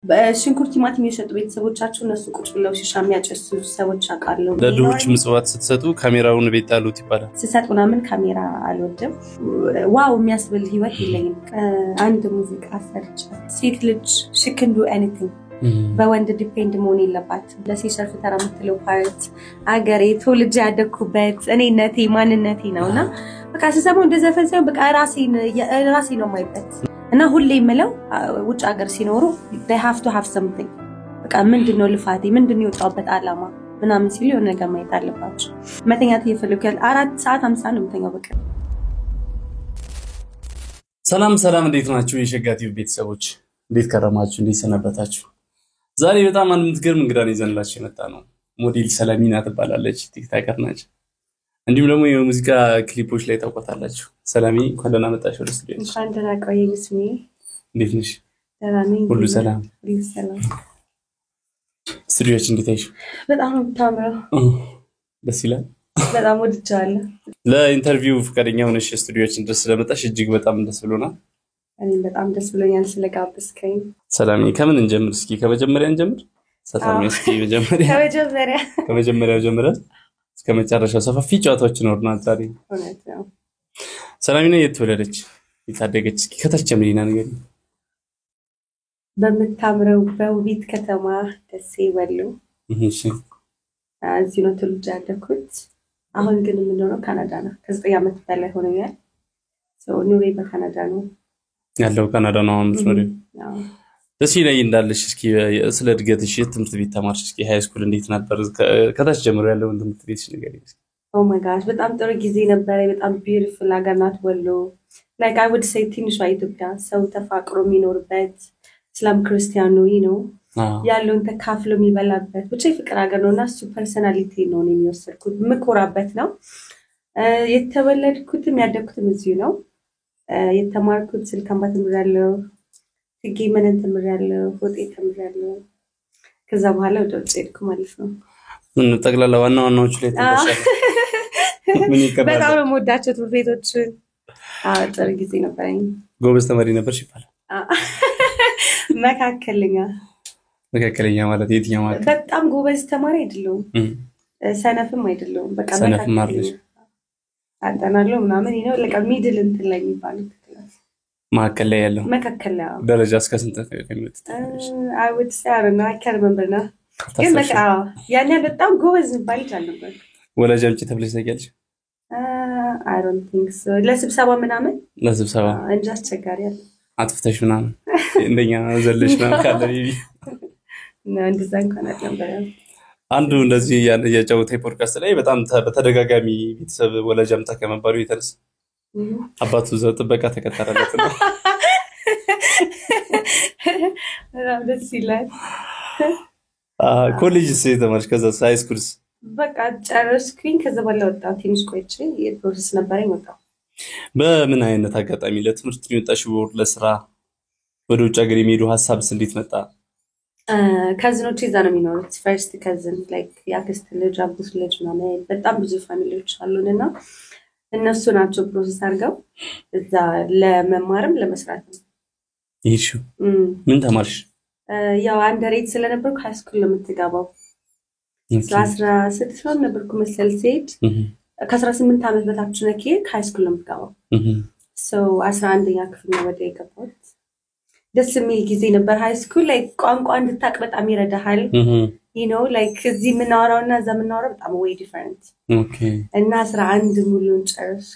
በሽንኩርት ቲማቲም የሸጡ ቤተሰቦቻቸው እነሱ ቁጭ ብለው ሺሻ የሚያጨሱ ሰዎች አቃለው ለድሆች ምጽዋት ስትሰጡ ካሜራውን ቤት ጣሉት ይባላል ስሰጡና ምን ካሜራ አልወድም ዋው የሚያስብል ህይወት የለኝም አንድ ሙዚቃ ሰርች ሴት ልጅ she can do anything በወንድ ዲፔንድ መሆን የለባት ለሴት ሸርፍ ተራ የምትለው ፓርት አገሬ ተወልጄ ያደኩበት እኔነቴ ማንነቴ ነውና በቃ ስሰማው እንደዘፈን ሳይሆን በቃ ራሴ ነው ማይበት እና ሁሌ የምለው ውጭ ሀገር ሲኖሩ they have to have something በቃ ምንድነው ልፋቴ ምንድነው የወጣበት አላማ ምናምን ሲሉ የሆነ ነገር ማየት አለባቸው መተኛት እየፈለኩ 4 ሰዓት 50 ነው የምተኛው በቃ ሰላም እንዴት ናችሁ የሸጋቲው ቤተሰቦች እንዴት ከረማችሁ እንዴት ሰነበታችሁ ዛሬ በጣም አንድ ምትገርም እንግዳ ነው ይዘንላችሁ የመጣ ነው ሞዴል ሰላሚና ትባላለች ቲክቶከር ነች እንዲሁም ደግሞ የሙዚቃ ክሊፖች ላይ ታውቃታላችሁ ሰላሚ እንኳን ደህና መጣሽ ወደ ስቱዲዮ እንኳን ደህና ቆየሽ እንዴት ነሽ ደህና ነኝ ሁሉ ሰላም ስቱዲዮች እንዴት ነሽ በጣም ታምራው ደስ ይላል በጣም ወድጃለሁ ለኢንተርቪው ፍቃደኛ ሆነሽ ስቱዲዮችን ድረስ ስለመጣሽ እጅግ በጣም ደስ ብሎናል እኔ በጣም ደስ ብሎኛል ስለጋበዝከኝ ሰላሚ ከምን እንጀምር እስኪ ከመጀመሪያ እንጀምር ሰላሚ እስኪ ከመጀመሪያው ጀምረን እስከመጨረሻው ሰፋፊ ጨዋታዎች ይኖርናል ዛሬ እውነት ነው ሰላሚ ነው የተወለደች የታደገች እስኪ ከታች ጀምሪና ነገር በመታምረው በውቢት ከተማ ደሴ ወሎ እሺ እዚህ ነው ተወልጄ ያደኩት አሁን ግን የምኖረው ካናዳ ነው ከ9 ዓመት በላይ ሆኖኛል ኑሬ በካናዳ ነው ያለው ካናዳ ነው አሁን ምትኖሪው ደስ ይለኝ እንዳለሽ እስኪ ስለ እድገትሽ ትምህርት ቤት ተማርሽ እስኪ ሃይ ስኩል እንዴት ነበር ከታች ጀምሮ ያለው ትምህርት ቤትሽ ንገሪኝ እስኪ ኦ ማይ ጋሽ በጣም ጥሩ ጊዜ ነበር በጣም ቢዩቲፉል ሀገር ናት ወሎ like I would say ትንሿ ኢትዮጵያ ሰው ተፋቅሮ የሚኖርበት እስላም ክርስቲያኑ ነው ያለውን ተካፍሎ የሚበላበት ብቻ ፍቅር ሀገር ነውና እሱ ፐርሰናሊቲ ነው የሚወሰድኩት ምኮራበት ነው የተወለድኩትም ያደግኩትም እዚሁ ነው የተማርኩት ስልካምባ ተምራለሁ ትጌመን ተምራለሁ ሆጤ ተምራለሁ ከዛ በኋላ ወደ ውጭ ሄድኩ ማለት ነው ምን ተጠቅላላ ዋናዎቹ ላይ ተደረሻል ምን ይከባል በጣም ነው የምወዳቸው ትምህርት ቤቶች ጥሩ ጊዜ ነበረኝ ጎበዝ ተማሪ ነበርሽ ይባላል መካከለኛ ማለት የትኛው ማለት በጣም ጎበዝ ተማሪ አይደለም ሰነፍም አይደለም በቃ ሰነፍም አጠናለሁ ምናምን ነው ለቃ ሚድል እንትን ላይ የሚባለው ማከለ ያለው መካከለ ደረጃ እስከ ስንት ከሚሉት I would say I don't know I can't remember now ግን በቃ ያኔ በጣም ጎበዝ ባል ነበር ወላጆች ተብለሽ ታውቂያለሽ I don't think so ለስብሰባ ምናምን ለስብሰባ እንጃ አስቸጋሪ አይደል አጥፍተሽ ምናምን እንደኛ ዘለሽ ነው ካለ ቢቢ ነው እንደዛ እንኳን አይደለም አንዱ እንደዚህ ያጫውተው ፖድካስት ላይ በጣም በተደጋጋሚ ቤተሰብ ወላጅም ተከመባሉ የተነሳ አባቱ ዘው ጥበቃ ተከታተለለት ነው በጣም ደስ ይላል ኮሌጅ ተማርሽ ከዛ ሃይ ስኩልስ በቃ ጨረስኩኝ ከዛ በኋላ ወጣሁ ትንሽ ቆይቼ የፕሮሰስ ነበረኝ ወጣሁ በምን አይነት አጋጣሚ ለትምህርት የወጣሽው ለስራ ወደ ውጭ ሀገር የሚሄዱ ሐሳብስ እንዴት መጣ ካዝኖች እዛ ነው የሚኖሩት ፈርስት ካዝን ላይክ ያክስት ልጅ አብስ ልጅ ምናምን በጣም ብዙ ፋሚሊዎች አሉንና እነሱ ናቸው ፕሮሰስ አድርገው እዛ ለመማርም ለመስራት ይሹ ምን ተማርሽ ያው አንደሬት ስለነበርኩ ሃይ ስኩል ለምትገባው 16 ነው ነበርኩ መሰል ሴት ከ18 ዓመት በታች ነክ ሃይ ስኩል ለምትገባው so 11ኛ ክፍል ነው ወደ የገባሁት ደስ የሚል ጊዜ ነበር ሃይ ስኩል ላይ ቋንቋ እንድታቅ በጣም ይረዳሃል you know like እዚህ ምናወራውና እዛ ምናወራው በጣም way different okay እና 11 ሙሉን ጨርሼ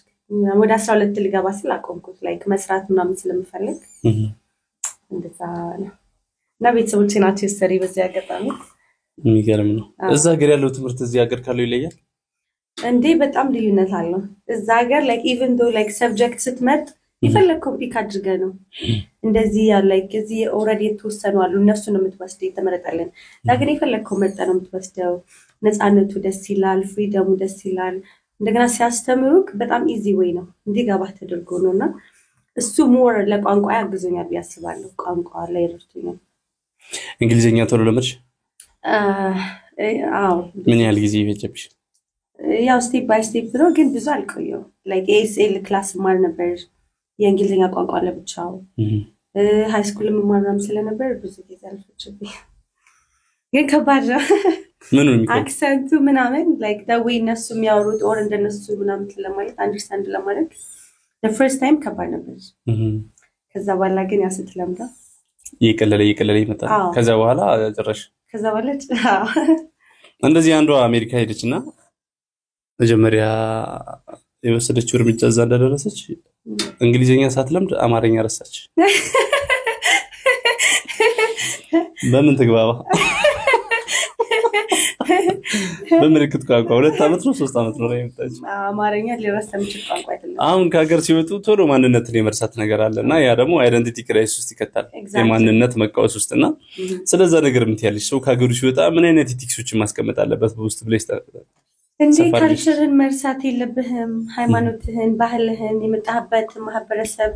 ወደ 12 ልገባ ስላቆምኩት like መስራት ምናምን ስለምፈልግ እንደዛ እና ቤተሰቦቼ ናቸው ሰሪ በዚህ አጋጣሚ የሚገርም ነው እዛ ሀገር ያለው ትምህርት እዚህ ሀገር ካለው ይለያል እንዴ በጣም ልዩነት አለው እዛ ሀገር like even though like subject ስትመርጥ ይፈልከው ፒክ አድርገ ነው እንደዚህ ያ like እዚህ already የተወሰኑ አሉ እነሱ ነው የምትወስደው የተመረጠልን ለግን ይፈልከው መርጠ ነው የምትወስደው ነፃነቱ ደስ ይላል ፍሪደሙ ደስ ይላል እንደገና ሲያስተምሩክ በጣም ኢዚ ዌይ ነው እንዲጋባህ ተደርጎ ነውና እሱ ሞር ለቋንቋ ያግዞኛል ያስባለሁ ቋንቋ ላይ ረድቶኛል እንግሊዘኛ ቶሎ ለምርሽ አዎ ምን ያህል ጊዜ ይፈጀብሽ ያው ስቴፕ ባይ ስቴፕ ነው ግን ብዙ አልቆየው like ASL ክላስ ማር ነበር የእንግሊዘኛ ቋንቋ ለብቻው ሃይ ስኩል መማራም ስለነበር ብዙ ጊዜ አልፈጭብኝ ግን ከባድ ነው ምን ነው የሚቆም አክሰንቱ ምናምን like the way እነሱ የሚያወሩት or እንደነሱ ምናምን ለማለት አንደርስታንድ ለማድረግ the first time ከባድ ነበር ከዛ በኋላ ግን ያስተለምዳ ይቀለለ ይመጣል ከዛ በኋላ ጭራሽ ከዛ በኋላ እንደዚህ አንዷ አሜሪካ ሄደችና መጀመሪያ የወሰደችው እርምጃ እዛ እንደደረሰች እንግሊዘኛ ሳትለምድ አማርኛ ረሳች በምን ትግባባ በምልክት ቋንቋ 2 አመት ነው 3 አመት ነው የመጣች አማርኛ ሊረሳ የሚችል ቋንቋ አይደለም አሁን ከሀገር ሲወጡ ቶሎ ማንነትን የመርሳት ነገር አለና ያ ደግሞ አይደንቲቲ ክራይሲስ ውስጥ ይከታል የማንነት መቃወስ ውስጥና ስለዛ ነገር ምን ትያለሽ ሰው ከሀገሩ ሲወጣ ምን አይነት ኢቲክሶችን ማስቀመጥ አለበት በውስጥ ብለሽ እንዴ ካልቸርን መርሳት የለብህም ሃይማኖትህን ባህልህን የመጣህበት ማህበረሰብ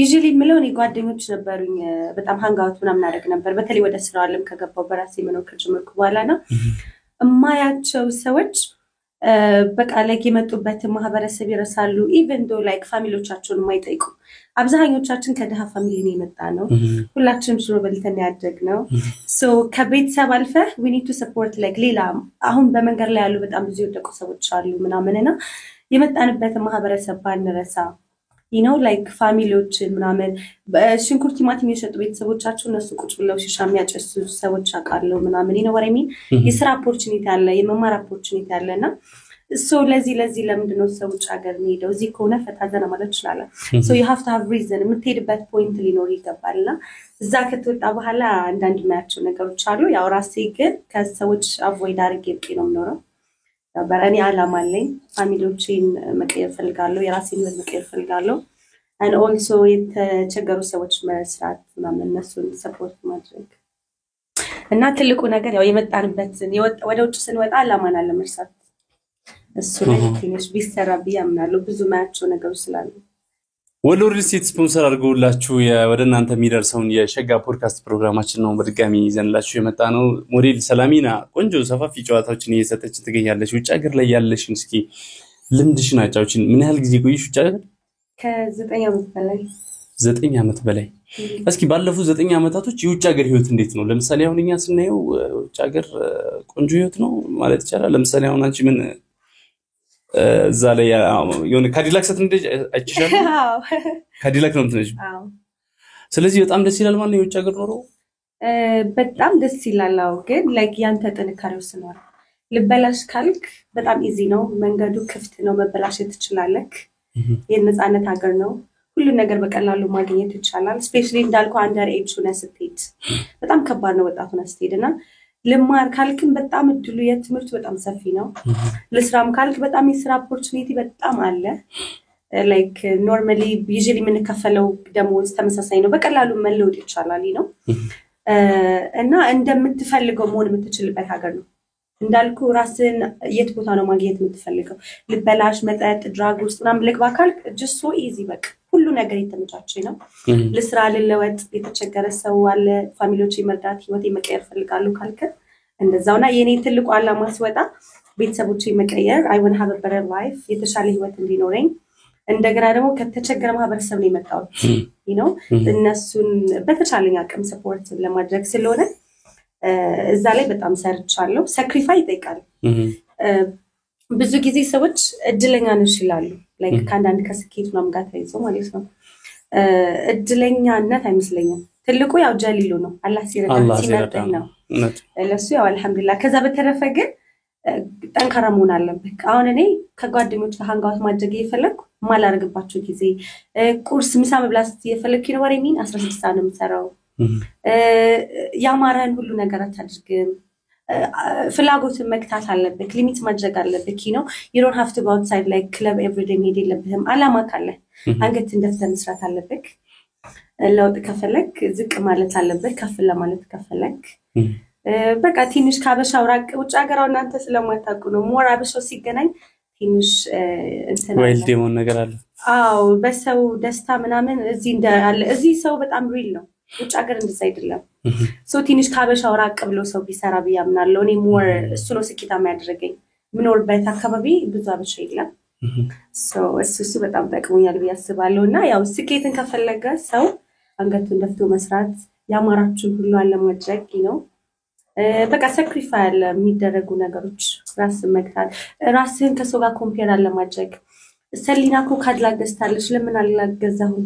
usually ምለውን ጓደኞች ነበሩኝ በጣም ሃንጋውት ምናምን አደረግ ነበር በተለይ ወደ ስራው ዓለም ከገባው በራሴ መኖር ከጀመርኩ በኋላና እማያቸው ሰዎች በቃ ላይ የመጡበት ማህበረሰብ ይረሳሉ even though like ፋሚሊዎቻቸውን ማይጠይቁ አብዛኞቻችን ከደሃ ፋሚሊ ነው የመጣነው ሁላችንም ሽሮ በልተን ያደግነው so ከቤተሰብ አልፈ we need to support like ሌላ አሁን በመንገር ላይ ያሉ በጣም ብዙ የወደቁ ሰዎች አሉ ምናምንና የመጣንበት ማህበረሰብ ባንረሳ you know like ፋሚሊዎችን ምናምን ሽንኩርት ቲማቲም የሸጡ ቤተሰቦቻቸው እነሱ ቁጭ ብለው ሺሻ የሚያጨሱ ሰዎች አቃለው ምናምን you know what I mean የስራ opportunity አለ የመማር opportunity አለና so ለዚህ ለምንድነው ሰዎች ሀገር ሄደው እዚህ ከሆነ ፈታዘና ማለት ይችላል so you have to have reason የምትሄድበት ፖይንት ሊኖር ይገባልና እዛ ከተወጣ በኋላ አንዳንድ ማያቸው ነገሮች አሉ ያው ራሴ ግን ከሰዎች avoid አድርጌ ነው የምኖረው በራኒ አላማ አለኝ ፋሚሊዎችን መቀየር ፈልጋለሁ የራሴን ህይወት መቀየር ፈልጋለሁ and also የተቸገሩ ሰዎች መስራት ምናምን እነሱን ሰፖርት ማድረግ እና ትልቁ ነገር ያው የመጣንበትን ወደ ውጭ ስንወጣ አላማና ለመርሳት እሱ ላይ ትንሽ ቢሰራ ቢያምናለሁ ብዙ ማያቸው ነገሮች ስላሉ ወሎ ሪል ስቴት ስፖንሰር አድርገውላችሁ ወደ እናንተ የሚደርሰውን የሸጋ ፖድካስት ፕሮግራማችን ነው በድጋሚ ይዘንላችሁ የመጣ ነው ሞዴል ሰላሚና ቆንጆ ሰፋፊ ጨዋታዎችን እየሰጠች ትገኛለች ውጭ ሀገር ላይ ያለሽን እስኪ ልምድሽን አጫውችን ምን ያህል ጊዜ ቆይሽ ውጭ ሀገር ከ9 አመት በላይ 9 አመት በላይ እስኪ ባለፉት 9 አመታቶች የውጭ ሀገር ህይወት እንዴት ነው ለምሳሌ አሁን እኛ ስናየው ውጭ ሀገር ቆንጆ ህይወት ነው ማለት ይቻላል ለምሳሌ አሁን አንቺ ምን እዛ ላይ የሆነ ካዲላክ ሰትንደ አይችላል ካዲላክ ነው እንትነሽ ስለዚህ በጣም ደስ ይላል ማለት ነው የውጭ ሀገር ኖሮ በጣም ደስ ይላል ግን like ያንተ ጥንካሬው ስለሆነ ልበላሽ ካልክ በጣም ኢዚ ነው መንገዱ ክፍት ነው መበላሸት ትችላለህ የነጻነት ሀገር ነው ሁሉ ነገር በቀላሉ ማግኘት ይቻላል ስፔሻሊ እንዳልኩ አንደር ኤጅ ሆነ ስትሄድ በጣም ከባድ ነው ወጣት ሆነ ስትሄድና ለማር ካልክም በጣም እድሉ የትምርት በጣም ሰፊ ነው ለስራም ካልክ በጣም የስራ opportunity በጣም አለ like normally usually ምን ከፈለው ደሞዝ ተመሳሳይ ነው በቀላሉ መለወጥ ይቻላል ነው እና እንደምትፈልገው መሆን የምትችልበት ሀገር ነው እንዳልኩ ራስን የት ቦታ ነው ማግኘት የምትፈልገው ልበላሽ መጠጥ ድራግ ውስጥ ምናምን ልግባ ካልክ just so easy በቃ ሁሉ ነገር የተመቻቸ ነው ለስራ ለለወጥ የተቸገረ ሰው አለ ፋሚሊዎች ይመርዳት ህይወት መቀየር ፈልጋለሁ ካልከ እንደዛውና የኔ ትልቁ አላማ ሲወጣ ቤተሰቦቼ መቀየር I want to have a better life የተሻለ ህይወት እንዲኖረኝ እንደገና ደግሞ ከተቸገረ ማህበረሰብ ነው የመጣው you know እነሱን በተቻለኝ አቅም ሰፖርት ለማድረግ ስለሆነ እዛ ላይ በጣም ሰርቻለሁ ሳክሪፋይስ ይጠይቃል ብዙ ጊዜ ሰዎች እድለኛ ነሽ ይላሉ like ካንዳንድ ከስኬት ምናምን ጋር ተይዞ ማለት ነው እድለኛነት አይመስለኝም ትልቁ ያው ጀሊሉ ነው አላህ ሲረዳኝ ነው ለሱ ያው አልহামዱሊላህ ከዛ በተረፈ ግን ጠንካራ መሆን አለበት አሁን እኔ ከጓደኞች ጋር ሃንጋውት ማድረግ እየፈለኩ ማላርግባቸው ጊዜ ቁርስ ምሳ መብላት እየፈለኩ ነው ወሬሚን 16 ሰዓት ነው የምሰራው ያማራን ሁሉ ነገር አታድርግም ፍላጎትን መክታት አለበት ሊሚት ማድረግ አለበት you know you don't have to go outside like club every day ሄድ የለብህም አላማ ካለ አንገት እንደፍተህ መስራት አለበት ለውጥ ከፈለክ ዝቅ ማለት አለበት ከፍ ለማለት ከፈለክ በቃ ትንሽ ካበሻው ራቅ ውጭ ሀገራው እናንተ ስለማታውቁ ነው ሞር አበሻው ሲገናኝ ትንሽ እንትን ወይል ዴሞን ነገር አለ አው በሰው ደስታ ምናምን እዚህ እንዳለ እዚህ ሰው በጣም ሪል ነው ውጭ ሀገር እንደዛ አይደለም ሶ ትንሽ ካበሻው ራቅ ብሎ ሰው ቢሰራ ቢያምናለው እኔ ሞር እሱ ነው ስኬታማ ያደረገኝ ምኖርበት አካባቢ ብዙ አበሻ የለም ሶ እሱ በጣም ጠቅሞኛል ቢያስባለውና ያው ስኬትን ከፈለገ ሰው አንገቱን ደፍቶ መስራት ያማራችሁን ሁሉ አለማድረግ ነው በቃ ሳክሪፋይ አለ የሚደረጉ ነገሮች ራስን መግታት ራስን ከሰው ጋር ኮምፔር አለማድረግ ሰሊና እኮ ካድላ ገዝታለች ለምን አላገዛሁም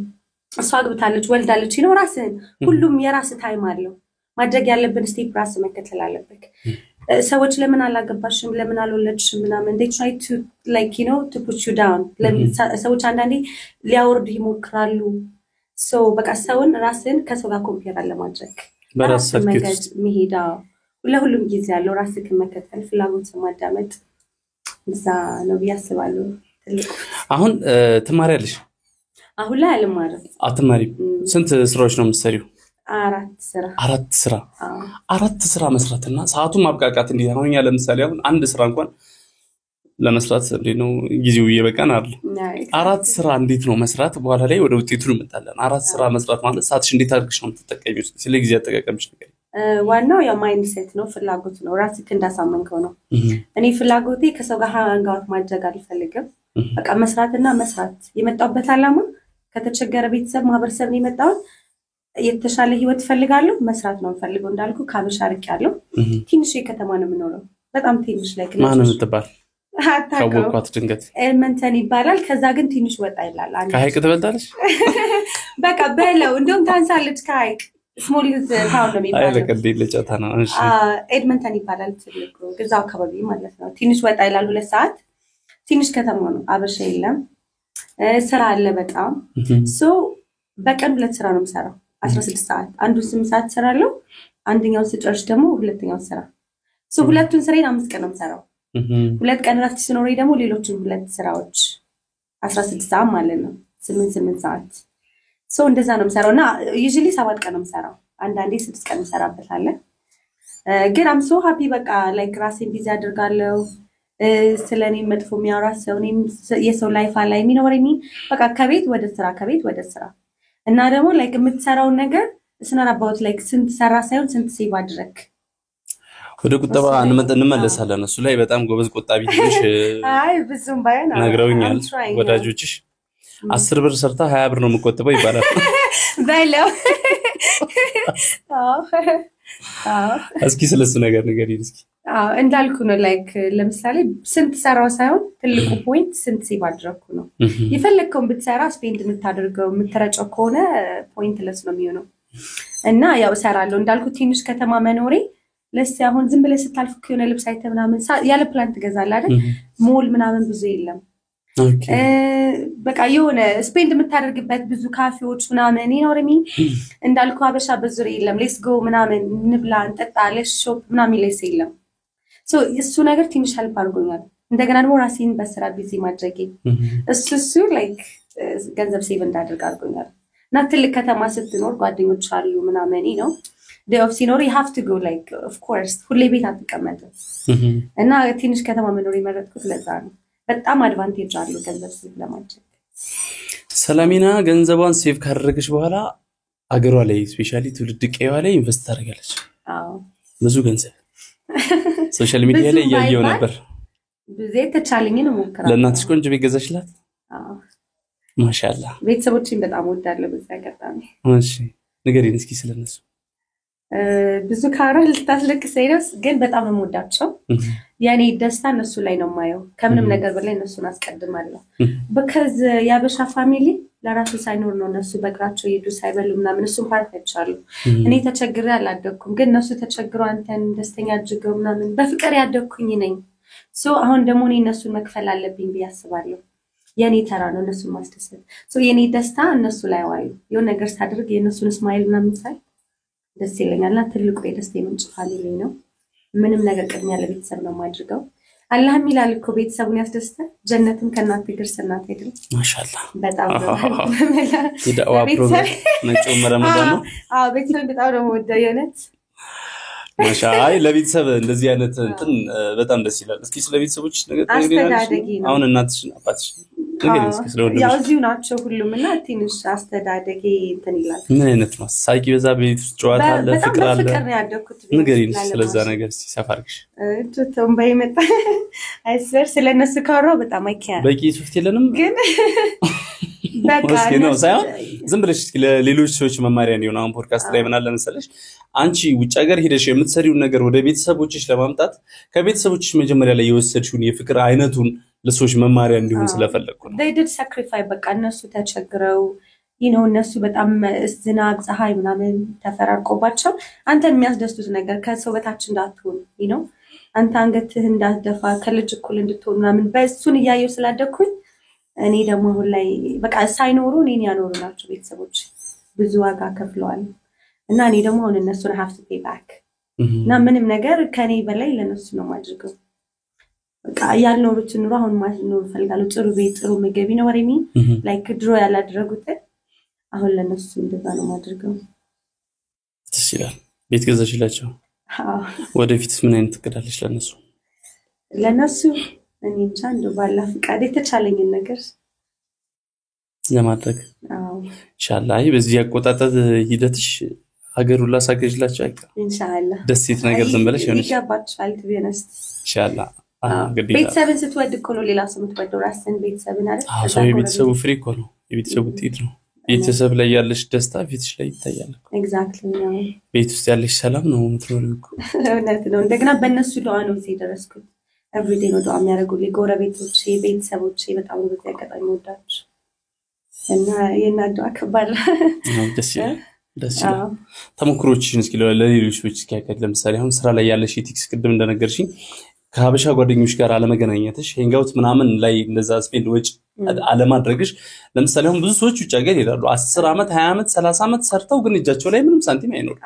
እሷ አግብታለች ወልዳለች ነው ራስን ሁሉም የራስ ታይም አለው ማድረግ ያለብን ስቴፕ ራስ መከተል አለበት ሰዎች ለምን አላገባሽም ለምን አልወለድሽም ምናምን they try to like you know to put you down ሰዎች አንዳንዴ ሊያወርዱ ይሞክራሉ so በቃ ሰውን ራስን ከሰው ጋር ኮምፔር አለማድረግ በራስ መንገድ መሄዳ ለሁሉም ጊዜ ያለው ራስን መከተል ፍላጎት ማዳመጥ እዛ ነው ያስባሉ አሁን ትማሪያለሽ አሁን ላይ አልማርም አትማሪ ስንት ስራዎች ነው የምትሰሪው አራት ስራ መስራትና ሰዓቱን ማብቃቃት እንዴ አሁን ያለ ለምሳሌ አሁን አንድ ስራ እንኳን ለመስራት እንዴ ነው ጊዜው እየበቃን አይደል አራት ስራ እንዴት ነው መስራት በኋላ ላይ ወደ ውጤቱ እንመጣለን አራት ስራ መስራት ማለት ሰዓትሽ እንዴት አድርገሽ ነው የምትጠቀሚው ስለ ጊዜ አጠቃቀምሽ ነገር ዋናው ያ ማይንድሴት ነው ፍላጎት ነው ራስክ እንዳሳመንከው ነው እኔ ፍላጎቴ ከሰው ጋር ሃንጋውት ማድረግ አልፈልግም በቃ መስራትና መስራት የመጣበት አላማ ከተቸገረ ቤተሰብ ማህበረሰብ ነው የመጣው የተሻለ ህይወት ፈልጋለሁ መስራት ነው ፈልገው እንዳልኩ ካበሻ አርቅ ያለው ትንሽ ከተማ ነው የምኖረው በጣም ትንሽ ላይ ግን ማን ነው ተባል ካወቅኳት ድንገት ኤልመንተን ይባላል ከዛ ግን ትንሽ ወጣ ይላል ከሀይቅ ትበልጣለሽ በቃ በለው እንደውም ታንሳለች ከሀይቅ ስሞል ታውን ነው የሚባለው አይለቀልኝ ለጫታ ነው እሺ ኤድመንተን ይባላል ትልቁ ግዛው አካባቢ ማለት ነው ትንሽ ወጣ ይላል 2 ሰዓት ትንሽ ከተማ ነው አበሻ የለም ስራ አለ በጣም ሶ በቀን 2 ስራ ነው የምሰራው 16 ሰዓት አንዱ 8 ሰዓት ሰራለሁ አንደኛው ስጨርሽ ደግሞ ሁለተኛው ስራ ሶ ሁለቱን ስራዬን 5 ቀን ነው የምሰራው ሁለት ቀን ረፍት ሲኖረኝ ደግሞ ሌሎችን 2 ስራዎች 16 ሰዓት ማለት ነው 8 ሰዓት ሶ እንደዛ ነው የምሰራውና usually 7 ቀን ነው የምሰራው አንዳንዴ 6 ቀን እሰራበታለሁ ግን I'm so happy በቃ like ራሴን ቢዚ አድርጋለሁ ስለኔ መጥፎ የሚያወራ ሰው እኔም የሰው ላይፍ ላይ የሚኖረኝ በቃ ከቤት ወደ ስራ እና ደግሞ like የምትሰራው ነገር it's not about like ስንት ሰራ ሳይሆን ስንት ሴቭ አድርግ ወደ ቁጠባ እንመለሳለን እሱ ላይ በጣም ጎበዝ ቆጣቢ ነሽ አይ ብዙም ባይና ነግረውኛል ወዳጆችሽ 10 ብር ሰርታ 20 ብር ነው የምቆጥበው ይባላል ባይለው እስኪ ስለሱ ነገር ንገሪኝ እስኪ እንዳልኩ ነው like ለምሳሌ ስንት ሰራው ሳይሆን ትልቁ ፖይንት ስንት ሴቭ አድርኩ ነው ይፈልከው ብትሰራ ስፔንድ የምታደርገው የምትረጨው ከሆነ ፖይንትለስ ነው የሚሆነው እና ያው ሰራለሁ እንዳልኩ ትንሽ ከተማ መኖሬ ለስ አሁን ዝም ብለ ስታልፍ ከሆነ ልብስ አይተምናምን ያለ ፕላን ትገዛለህ አይደል ሞል ምናምን ብዙ የለም በቃ የሆነ ስፔንድ የምታደርግበት ብዙ ካፌዎች ምናምን ይኖርሚ እንዳልኩ አበሻ በዙሪያ የለም ሌትስ ጎ ምናምን ንብላ እንጠጣ ለሽ ሾፕ ምናምን ሌስ የለም ሶ እሱ ነገር ትንሽ ሄልፕ አድርጎኛል እንደገና ደግሞ ራሴን በስራ ቢዚ ማድረጌ እሱ ላይክ ገንዘብ ሴቭ እንዳደርግ አድርጎኛል እና ትልቅ ከተማ ስትኖር ጓደኞች አሉ ምናምን ነው they of ሲኖር you have to go like of course ሁሌ ቤት አትቀመጥም እና ትንሽ ከተማ መኖር ይመረጥኩት ለዛ ነው በጣም አድቫንቴጅ አለው ገንዘብ ሴቭ ለማድረግ ሰላሚና ገንዘቧን ሴቭ ካደረገች በኋላ አገሯ ላይ ስፔሻሊ ትውልድ ቀይዋ ላይ ኢንቨስት ታደርጋለች አዎ ብዙ ገንዘብ ሶሻል ሚዲያ ላይ ያየው ነበር ብዙ ተቻለኝን ሞከራ ለእናትሽ ቆንጆ ቤት ገዛሽላት አዎ ማሻአላ ቤተሰቦችን በጣም ወዳለሁ በዛ አጋጣሚ እሺ ንገሪኝ እስኪ ስለነሱ ብዙ ካራል ልታስለቅሰኝ ነው ግን በጣም ነው የምወዳቸው ያኔ ደስታ እነሱ ላይ ነው ማየው ከምንም ነገር በላይ እነሱን አስቀድማለሁ because ያበሻ ፋሚሊ ለራሱ ሳይኖር ነው እነሱ በእግራቸው ይዱ ሳይበሉ ምናምን እሱን ፓርት ያቻሉ እኔ ተቸግሬ አላደኩም ግን እነሱ ተቸግረው አንተን ደስተኛ አድርገው ምናምን በፍቅር ያደኩኝ ነኝ ሶ አሁን ደግሞ እኔ እነሱን መክፈል አለብኝ ብያስባለሁ የኔ ተራ ነው እነሱን ማስደሰት ሶ የኔ ደስታ እነሱ ላይ ዋዩ የሆነ ነገር ሳድርግ የነሱን ስማይል ምናምን ሳይ ደስ ይለኛልና ትልቁ የደስታ ምንጭ ፋሚሊ ነው ምንም ነገር ቅድሚያ ለቤተሰብ ነው ማድርገው አላህም ይላል እኮ ቤተሰቡን ያስደስተ ጀነትም ከናት ግርስናት አይደል ማሻአላ በጣም ይዳዋ ፕሮግራም ነጭው ረመዳን ነው ቤተሰብ በጣም ነው ወደየነት ማሻአላ ለቤተሰብ እንደዚህ አይነት እንትን በጣም ደስ ይላል እስኪ ስለ ቤተሰቦች ነገር ተነግሪናለሽ አሁን እናትሽ አባትሽ ነገር እስኪ ስለወደድሽ ያው እዚሁ ናቸው ሁሉም እና ትንሽ አስተዳደጌ እንትን ይላል ምን አይነት ነው ሳይቂ በዛ ቤት ጨዋታ አለ ፍቅር አለ ፍቅር ነው ያደኩት ንገሪኝ ስለዛ ነገር እስኪ ሰፋርክሽ ቱቶም ባይመጣ አይስበር ስለነሱ ካሮ በጣም አይከያ በቂ ሱፍት የለንም ግን እስኪ ነው ሳይሆን ዝም ብለሽ ለሌሎች ሰዎች መማሪያ እንዲሆን አሁን ፖድካስት ላይ ምን አለ መሰለሽ አንቺ ውጭ ሀገር ሄደሽ የምትሰሪውን ነገር ወደ ቤተሰቦችሽ ለማምጣት ከቤተሰቦችሽ መጀመሪያ ላይ የወሰድሽውን የፍቅር አይነቱን ለሰዎች መማሪያ እንዲሆን ስለፈለኩ ነው they did sacrifice በቃ እነሱ ተቸግረው እነሱ በጣም ዝናብ ፀሐይ ምናምን ተፈራርቆባቸው አንተን የሚያስደስቱት ነገር ከሰው በታች እንዳትሆን አንተ አንገትህ እንዳትደፋ ከልጅ እኩል እንድትሆን ምናምን በእሱን እያየው ስላደኩኝ እኔ ደግሞ አሁን ላይ በቃ ሳይኖሩ እኔን ያኖሩ ናቸው ቤተሰቦች ብዙ ዋጋ ከፍለዋል እና እኔ ደግሞ አሁን እነሱን have to pay back እና ምንም ነገር ከኔ በላይ ለነሱ ነው ማድረገው በቃ ያልኖሩት ኑሮ አሁን ማስኖር ፈልጋለሁ ጥሩ ቤት ጥሩ ምግብ ይኖርኝ ላይክ ድሮ ያላደረጉት አሁን ለነሱ እንደዛ ነው ማድረገው ትችላል ቤት ገዛሽላቸው ወደፊትስ ምን አይነት ትቀዳለሽ ለነሱ እኔ እንጃ እንደው ባላ ፍቃድ የተቻለኝን ነገር ለማድረግ ኢንሻአላህ በዚህ ያቆጣጣት ሂደትሽ ሀገሩላ ሳገጅላችሁ አይቀር ኢንሻአላህ ደስት ነገር ዝም ብለሽ ይገባችኋል ትበነስ ኢንሻአላህ ቤተሰብን ስትወድ እኮ ነው ሌላ ሰው የምትወደው ራስን ቤተሰብን አይደል ሰው የቤተሰቡ ፍሪ እኮ ነው የቤተሰቡ ውጤት ነው ቤተሰብ ላይ ያለሽ ደስታ ፊትሽ ላይ ይታያል ኤግዛክትሊ ነው ቤት ውስጥ ያለሽ ሰላም ነው የምትኖሪው እኮ እውነት ነው እንደገና በእነሱ ዱዓ ነው ሲደረስኩት ኤቭሪዴይ ነው ዱዓ የሚያደርጉልኝ ጎረቤቶቼ ቤተሰቦቼ በጣም ነው በዚህ አጋጣሚ ወዳችሁ እና የናዱ አከባለ ደስ ይላል ተሞክሮችሽን እስኪ ለሌሎች ሰዎች እስኪያቀድ ለምሳሌ አሁን ስራ ላይ ያለሽ ኢቲክስ ቅድም እንደነገርሽኝ ከሀበሻ ጓደኞች ጋር አለመገናኘትሽ ሄንጋውት ምናምን ላይ እንደዛ ስፔንድ ወጭ አለማድረግሽ ለምሳሌ አሁን ብዙ ሰዎች ውጭ ሀገር ይሄዳሉ 10 አመት 20 አመት 30 አመት ሰርተው ግን እጃቸው ላይ ምንም ሳንቲም አይኖር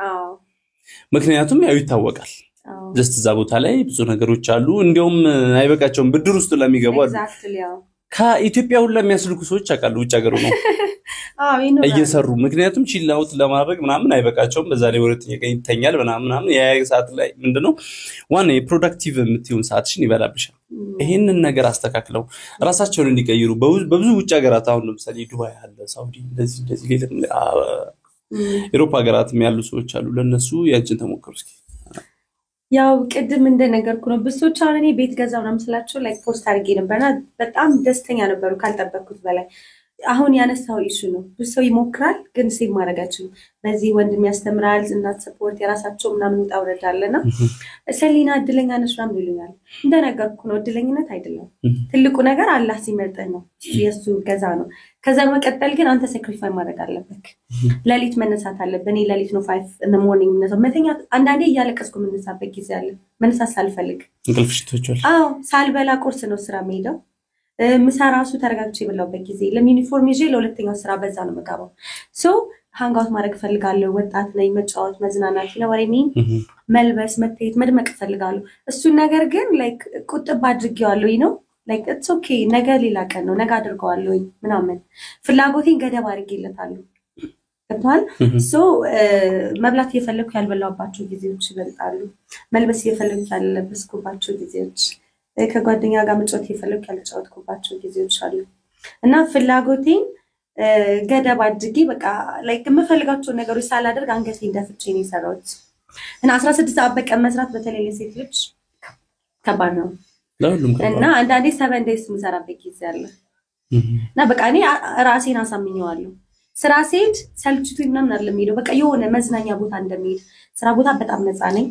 ምክንያቱም ያው ይታወቃል ጀስት እዛ ቦታ ላይ ብዙ ነገሮች አሉ እንዲያውም አይበቃቸውም ብድር ውስጥ ለሚገቡ አሉ ከኢትዮጵያ ሁሉ የሚያስልኩ ሰዎች አቃሉ ውጭ ሀገር ነው እየሰሩ ምክንያቱም ቺላውት ለማድረግ ምናምን አይበቃቸውም በዛ ላይ ወረጥ ይገኝተኛል ምናምን ያ ሰዓት ላይ ምንድነው ዋና የፕሮዳክቲቭ የምትዩን ሰዓትሽን ይበላብሻል ይሄንን ነገር አስተካክለው ራሳቸውን እንዲቀይሩ በብዙ ውጭ ሀገራት አሁን ለምሳሌ ዱባይ አለ ሳውዲ እንደዚህ ሌላ አውሮፓ ሀገራትም ያሉ ሰዎች አሉ ለነሱ ያንቺን ተሞክሩ እስኪ ያው ቅድም እንደነገርኩ ነው ብዙዎች አሁን እኔ ቤት ገዛው ነው መስላቸው ላይክ ፖስት አድርጌ ነበርና በጣም ደስተኛ ነበሩ ካልጠበቅኩት በላይ አሁን ያነሳው ኢሹ ነው ብዙ ሰው ይሞክራል ግን ሴቭ ማድረጋቸው በዚህ ወንድም ያስተምራል እናት ሰፖርት የራሳቸው ምናምን ጣውረዳለና ሰሊና እድለኛ ነሽ ምናምን ይሉኛል እንደነገርኩ ነው እድለኝነት አይደለም ትልቁ ነገር አላህ ሲመርጠህ ነው የሱ ገዛ ነው ከዛ መቀጠል ግን አንተ ሳክሪፋይ ማድረግ አለበት ለሊት መነሳት አለበት እኔ ለሊት ነው 5 in the morning መተኛ አንዳንዴ እያለቀስኩ መነሳበት ጊዜ አለ መነሳት ሳልፈልግ እንቅልፍሽ ትወጪዋል ሳልበላ ቁርስ ነው ስራ መሄደው ምሳራሱ ተረጋግቼ በላውበት ጊዜ ለዩኒፎርም ይዤ ለሁለተኛው ስራ በዛ ነው መጋባው ሶ ሃንጋውት ማድረግ ፈልጋለሁ ወጣት ነኝ መጫወት መዝናናት ለወሬኒ መልበስ መተየት መድመቅ ፈልጋለሁ እሱን ነገር ግን ላይክ ቁጥብ አድርጌዋለሁ ላይክ ኢትስ ኦኬ ነገ ሌላ ቀን ነው ነገ አድርገዋለሁ ምናምን ፍላጎቴን ገደብ አድርጌለታለሁ ተባል ሶ መብላት እየፈለኩ ያልበላውባቸው ጊዜዎች ይበልጣሉ መልበስ እየፈለኩ ያልለበስኩባቸው ጊዜዎች ከጓደኛ ጋር መጫወት እየፈለኩ ያልጫወትኩባቸው ጊዜዎች አሉ እና ፍላጎቴን ገደብ አድርጌ በቃ ላይክ የምፈልጋቸው ነገሮች ሳላደርግ አንገቴን ደፍቼ ነው የሰራሁት እና 16 ሰዓት በቀን መስራት በተለይ ለሴት ልጅ ከባድ ነው እና አንዳንዴ 7 days ምሰራበት ጊዜ አለ እና በቃ እኔ ራሴን አሳምኘዋለሁ ስራ ሴት ሰልችቱኝ ምናምን አይደለም ሄደው በቃ የሆነ መዝናኛ ቦታ እንደሚሄድ ስራ ቦታ በጣም ነፃ ነኝ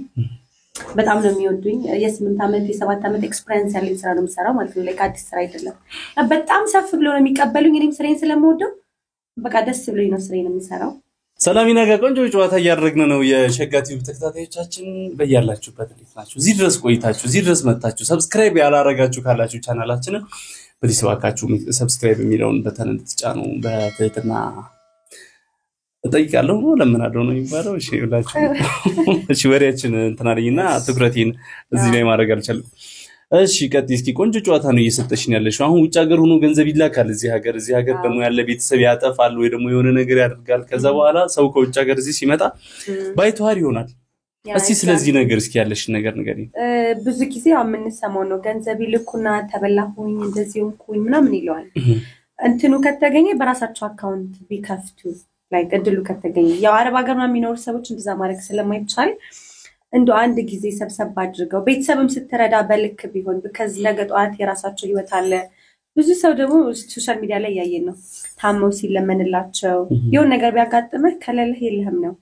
በጣም ነው የሚወዱኝ የ8 አመት የ7 አመት ኤክስፒሪየንስ ያለኝ ስራ ነው የምሰራው ማለት ነው ለካዲስ ስራ አይደለም በጣም ሰፍ ብሎ ነው የሚቀበሉኝ እኔም ስራዬን ስለምወደው በቃ ደስ ብሎኝ ነው ስራዬን የምሰራው ሰላሚና ጋር ቆንጆ ጨዋታ እያደረግን ነው የሸጋቲው ተከታታዮቻችን በእያላችሁበት እንዴት ናችሁ እዚህ ድረስ ቆይታችሁ እዚህ ድረስ መጣችሁ ሰብስክራይብ ያላረጋችሁ ካላችሁ ቻናላችንን ፕሊስ ባካችሁ ሰብስክራይብ የሚለውን በተን እንድትጫኑ በትህትና እጠይቃለሁ ለምን አደው ነው የሚባለው እሺ ይላችሁ እሺ ወሬያችን እንተናለኝና ትኩረቴን እዚህ ላይ ማድረግ አልቻልኩም እሺ ቀጥይ እስኪ ቆንጆ ጨዋታ ነው እየሰጠሽኝ ያለሽው አሁን ውጭ ሀገር ሆኖ ገንዘብ ይላካል እዚህ ሀገር ደግሞ ያለ ቤተሰብ ያጠፋል ወይ ደግሞ የሆነ ነገር ያደርጋል ከዛ በኋላ ሰው ከውጭ ሀገር እዚህ ሲመጣ ባይተዋር ይሆናል እስቲ ስለዚህ ነገር እስኪ ያለሽ ነገር ንገሪኝ ብዙ ጊዜ አምንሰማው ነው ገንዘብ ይልኩና ተበላሁኝ እንደዚህ ሆንኩኝ ምናምን ይለዋል እንትኑ ከተገኘ በራሳቸው አካውንት ቢከፍቱ ላይ ገድሉ ከተገኘ ያው አረብ ሀገር ነው የሚኖር ሰዎች እንደዛ ማድረግ ስለማይቻል እንደው አንድ ጊዜ ሰብሰብ አድርገው ቤተሰብም ስትረዳ በልክ ቢሆን because ነገ ጧት የራሳቸው ህይወት አለ ብዙ ሰው ደግሞ ሶሻል ሚዲያ ላይ ያየን ነው ታመው ሲለመንላቸው የሆነ ነገር ቢያጋጥምህ ከሌለህ የለህም ነው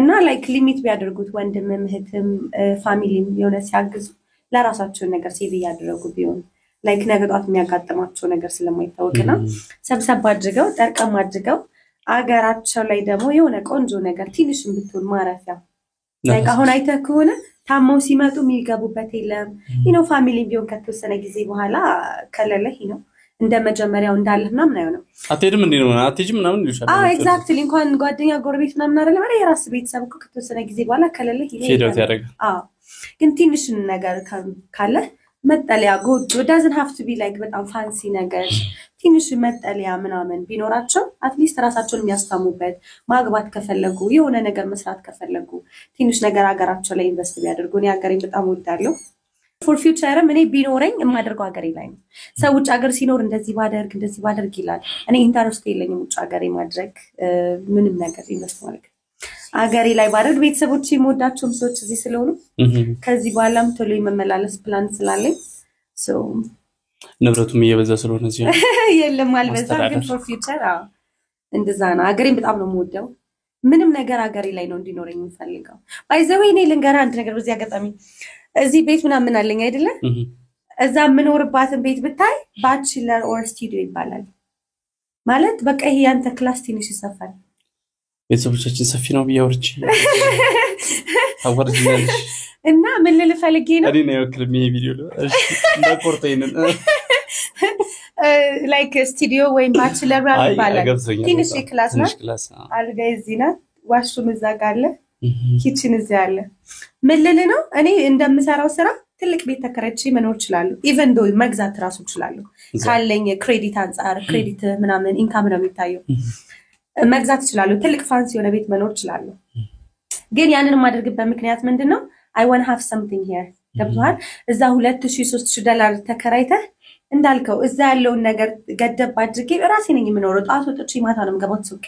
እና ላይክ ሊሚት ቢያደርጉት ወንድምም እህትም ፋሚሊም የሆነ ሲያግዙ ለራሳቸው ነገር ሴቭ ያደረጉ ቢሆን ላይክ ነገ ጧት የሚያጋጥማቸው ነገር ስለማይታወቅና ሰብሰብ አድርገው ጠርቀም አድርገው አገራቸው ላይ ደግሞ የሆነ ቆንጆ ነገር ትንሽም ብትሆን ማረፊያ ላይክ አሁን አይተህ ከሆነ ታመው ሲመጡ የሚገቡበት የለም ፋሚሊ ቢሆን ከተወሰነ ጊዜ በኋላ ከሌለህ እንደ መጀመሪያው እንዳለህ ምናምን አይሆንም አትሄድም እንዴ ነው አትሄጂም ምናምን ይልሻል ኤግዛክትሊ እንኳን ጓደኛ ጎረቤት ምናምን አይደለም ማለት የራስ ቤተሰብ እኮ ከተወሰነ ጊዜ በኋላ ከሌለህ ሄደው ያደርጋል ግን ትንሽ ነገር ካለ መጠለያ ጎጆ doesn't have to be like በጣም ፋንሲ ነገር ትንሽ መጠለያ ምናምን ቢኖራቸው አትሊስት ራሳቸውን የሚያስታሙበት ማግባት ከፈለጉ የሆነ ነገር መስራት ከፈለጉ ትንሽ ነገር አገራቸው ላይ ኢንቨስት ቢያደርጉ እኔ ሀገሬን በጣም ወዳለሁ for future እኔ ቢኖረኝ የማደርገው ሀገሬ ላይ ነው ሰው ውጭ ሀገር ሲኖር እንደዚህ ባደርግ ይላል እኔ ኢንተረስት የለኝም ውጭ ሀገሬ ማድረግ ምንም ነገር ኢንቨስት ማድረግ ሀገሬ ላይ ባደርግ ቤተሰቦቼ የምወዳቸውም ሰዎች እዚህ ስለሆኑ ከዚህ በኋላም ቶሎ የመመላለስ ፕላን ስላለኝ ሶ ንብረቱም እየበዛ ስለሆነ እዚህ የለም አልበዛም ግን for future እንደዛ ነው ሀገሬን በጣም ነው የምወደው ምንም ነገር ሀገሬ ላይ ነው እንዲኖረኝ የምፈልገው ባይ ዘ ዌይ እኔ ልንገራ አንድ ነገር በዚህ አጋጣሚ እዚህ ቤት ምናምን አለኝ አይደለ እዛ ምኖርባትን ቤት ብታይ ባችለር ኦር ስቱዲዮ ይባላል ማለት በቃ ይሄ ያንተ ክላስ ትንሽ ይሰፋል ቤተሰቦቻችን ሰፊ ነው ቢያወርጭ አወርጅኛለሽ እና ምን ልፈልጌ ነው እኔ ነው የወክልም ይሄ ቪዲዮ እሺ እንዳቆርጠኝ ላይክ ስቱዲዮ ወይ ባችለር ይባላል ትንሽ ክላስ ነው አልጋ እዚህ ነው ዋሽሩም እዛ ጋር አለ ኪችን እዚህ አለ ምልል ነው እኔ እንደምሰራው ስራ ትልቅ ቤት ተከራይቼ መኖር ይችላል ኢቭን ዶ መግዛት ራሱ ይችላል ካለኝ ክሬዲት አንፃር ክሬዲት ምናምን ኢንካም ነው የሚታየው መግዛት ይችላል ትልቅ ፋንሲ የሆነ ቤት መኖር ይችላል ግን ያንን ማድረግበት ምክንያት ምንድነው I want to have something here ገብቷል እዛ 2000-3000 ተከራይተህ እንዳልከው እዛ ያለውን ነገር ገደብ አድርጌ ራሴ ነኝ የምኖረው ጣት ወጥቼ ማታ ነው የምገባው ኦኬ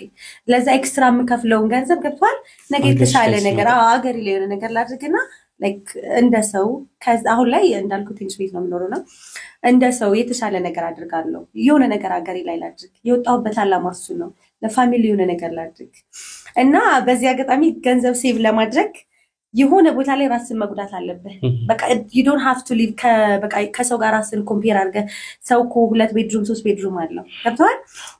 ለዛ ኤክስትራ የምከፍለውን ገንዘብ ገብቷል ነገ የተሻለ ነገር አገር ላይ የሆነ ነገር ላድርግና ላይክ እንደ ሰው ከዛ አሁን ላይ እንዳልኩት ትንሽ ቤት ነው የምኖረው ነው እንደ ሰው የተሻለ ነገር አድርጋለሁ የሆነ ነገር አገሬ ላይ ላድርግ የወጣሁበት አላማ እሱ ነው ለፋሚሊ የሆነ ነገር ላድርግ እና በዚህ አጋጣሚ ገንዘብ ሴቭ ለማድረግ የሆነ ቦታ ላይ ራስን መጉዳት አለበት በቃ you don't have to live በቃ ከሰው ጋር ራስን ኮምፔር አድርገ ሰው እኮ 2 ቤድሩም 3 ቤድሩም አለው ገብቷል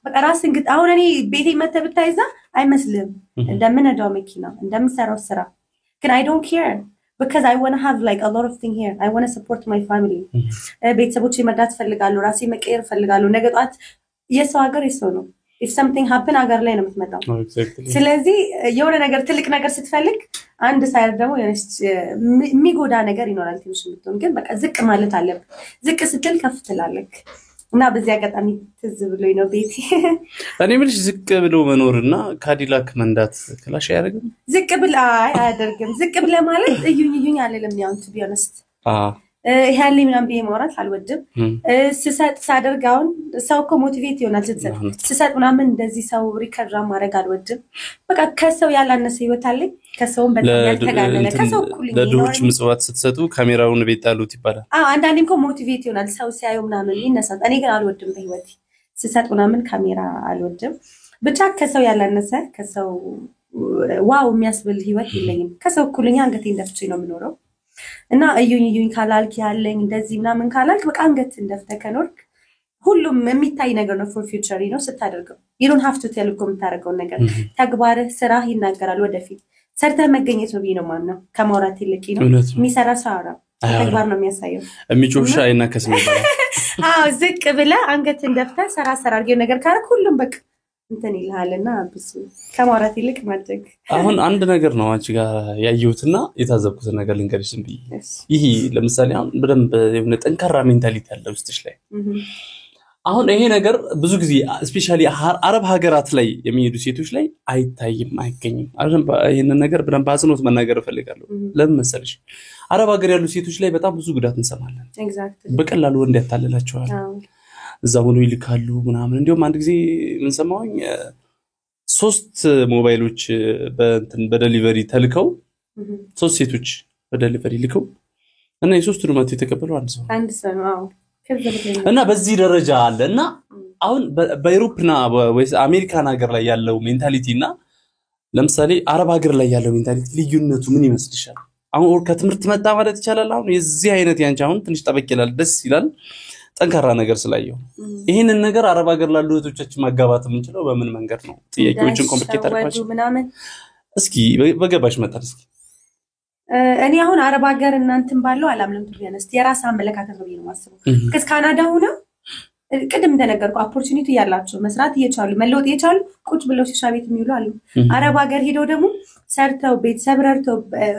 በቃ ራስን ግን አሁን እኔ ቤቴ መተብታይዛ አይመስልም እንደምነዳው መኪና እንደምሰራው ስራ ግን I don't care because I want to have like a lot of things here I want to support my family ቤተሰቦቼ መርዳት ፈልጋለሁ ራሴ መቀየር ፈልጋለሁ ነገ ጧት የሰው ሀገር የሰው ነው if something happen አገር ላይ ነው የምትመጣው ስለዚህ የሆነ ነገር ትልቅ ነገር ስትፈልግ አንድ ሳይድ ደግሞ የሚጎዳ ነገር ይኖራል ትንሽ ምትሆን ግን በቃ ዝቅ ማለት አለበት ዝቅ ስትል ከፍ ትላለክ እና በዚህ አጋጣሚ ትዝ ብሎኝ ነው ቤቴ እኔ ምንሽ ዝቅ ብሎ መኖርና ካዲላክ መንዳት ክላሽ ያደርግም ዝቅ ብላ አያደርግም ዝቅ ብለ ማለት እዩኝ አለለም ያው to be honest ያለ ምናምን በማውራት አልወድም ስሰጥ ሳደርጋውን ሰው እኮ ሞቲቬት ይሆናል ስሰጥ ምናምን እንደዚህ ሰው ሪከርድ ማድረግ አልወድም በቃ ከሰው ያላነሰ ህይወት አለኝ ከሰውም በጣም ያልተጋነነ ከሰው ኩልኝ ለዶች ምጽዋት ስትሰጡ ካሜራውን ቤት ጣሉት ይባላል አንዳንዴም እኮ ሞቲቬት ይሆናል ሰው ሲያዩ ምናምን ይነሳል እኔ ግን አልወድም በህይወቴ ስሰጥ ምናምን ካሜራ አልወድም ብቻ ከሰው ያላነሰ ከሰው ዋው የሚያስብል ህይወት የለኝም ከሰው ኩልኝ አንገቴ እንደፍቼ ነው የምኖረው እና እዩኝ ካላልክ ያለኝ እንደዚህ ምናምን ካላልክ በቃ አንገት እንደፍተ ከኖርክ ሁሉም የሚታይ ነገር ነው for future ነው ስታደርገው you don't have to tell የምታደርገው ነገር ተግባር ስራ ይናገራል ወደፊት ሰርተ መገኘት ነው ቢነው ማን ነው ከማውራት ይልቅ ነው የሚሰራ ሰራ ተግባር ነው የሚያሳየው የሚጮሽ አይና ከስም ይባላል ዝቅ ብለ አንገት እንደፍተ ሰራ አድርገው ነገር ካረክ ሁሉም በቃ እንትን ይልሃልና ብዙ ከማውራት ይልቅ ማድረግ አሁን አንድ ነገር ነው አንቺ ጋር ያየሁትና የታዘብኩት ነገር ልንገርሽ ዝም ብዬ ይሄ ለምሳሌ አሁን በደንብ የሆነ ጠንካራ ሜንታሊቲ ያለው ውስጥሽ ላይ አሁን ይሄ ነገር ብዙ ጊዜ ስፔሻሊ አረብ ሀገራት ላይ የሚሄዱ ሴቶች ላይ አይታይም አይገኝም አረብ ይሄንን ነገር በደንብ አጽንኦት መናገር ፈልጋለሁ ለምን መሰለሽ አረብ ሀገር ያሉ ሴቶች ላይ በጣም ብዙ ጉዳት እንሰማለን ኤግዛክትሊ በቀላሉ ወንድ ያታለላቸዋል እዛው ነው ይልካሉ ምናምን እንደውም አንድ ጊዜ ምን ሰማሁኝ 3 ሞባይሎች በዴሊቨሪ ተልከው 3 ሴቶች በዴሊቨሪ ልከው እና የሶስቱ ድማት የተቀበለው አንድ ሰው ነው እና በዚህ ደረጃ አለና አሁን በአውሮፓና ወይስ አሜሪካን ሀገር ላይ ያለው ሜንታሊቲና ለምሳሌ አረብ ሀገር ላይ ያለው ሜንታሊቲ ልዩነቱ ምን ይመስልሻል? አሁን ከትምህርት መጣ ማለት ይቻላል አሁን የዚህ አይነት ያንቺ አሁን ትንሽ ጠበቅ ይላል ደስ ይላል ጠንካራ ነገር ስላየው ይሄንን ነገር አረብ ሀገር ላሉ እህቶቻችን ማጋባት የምንችለው በምን መንገድ ነው? ጥያቄዎችን ኮምፕሊኬት አድርጋችሁ እስኪ በገባሽ መጣል እስኪ እኔ አሁን አረብ ሀገር እናንተም ባለው አላምንም ትያነስ የራስ አመለካከት ነው የሚመስለው ከስ ካናዳ ሆነ ቅድም እንደነገርኩ ኦፖርቹኒቲ ያላችሁ መስራት እየቻሉ መለወጥ እየቻሉ ቁጭ ብለው ሲሻ ቤት የሚውሉ አሉ አረብ ሀገር ሄደው ደግሞ ሰርተው ቤት ሰብረርተው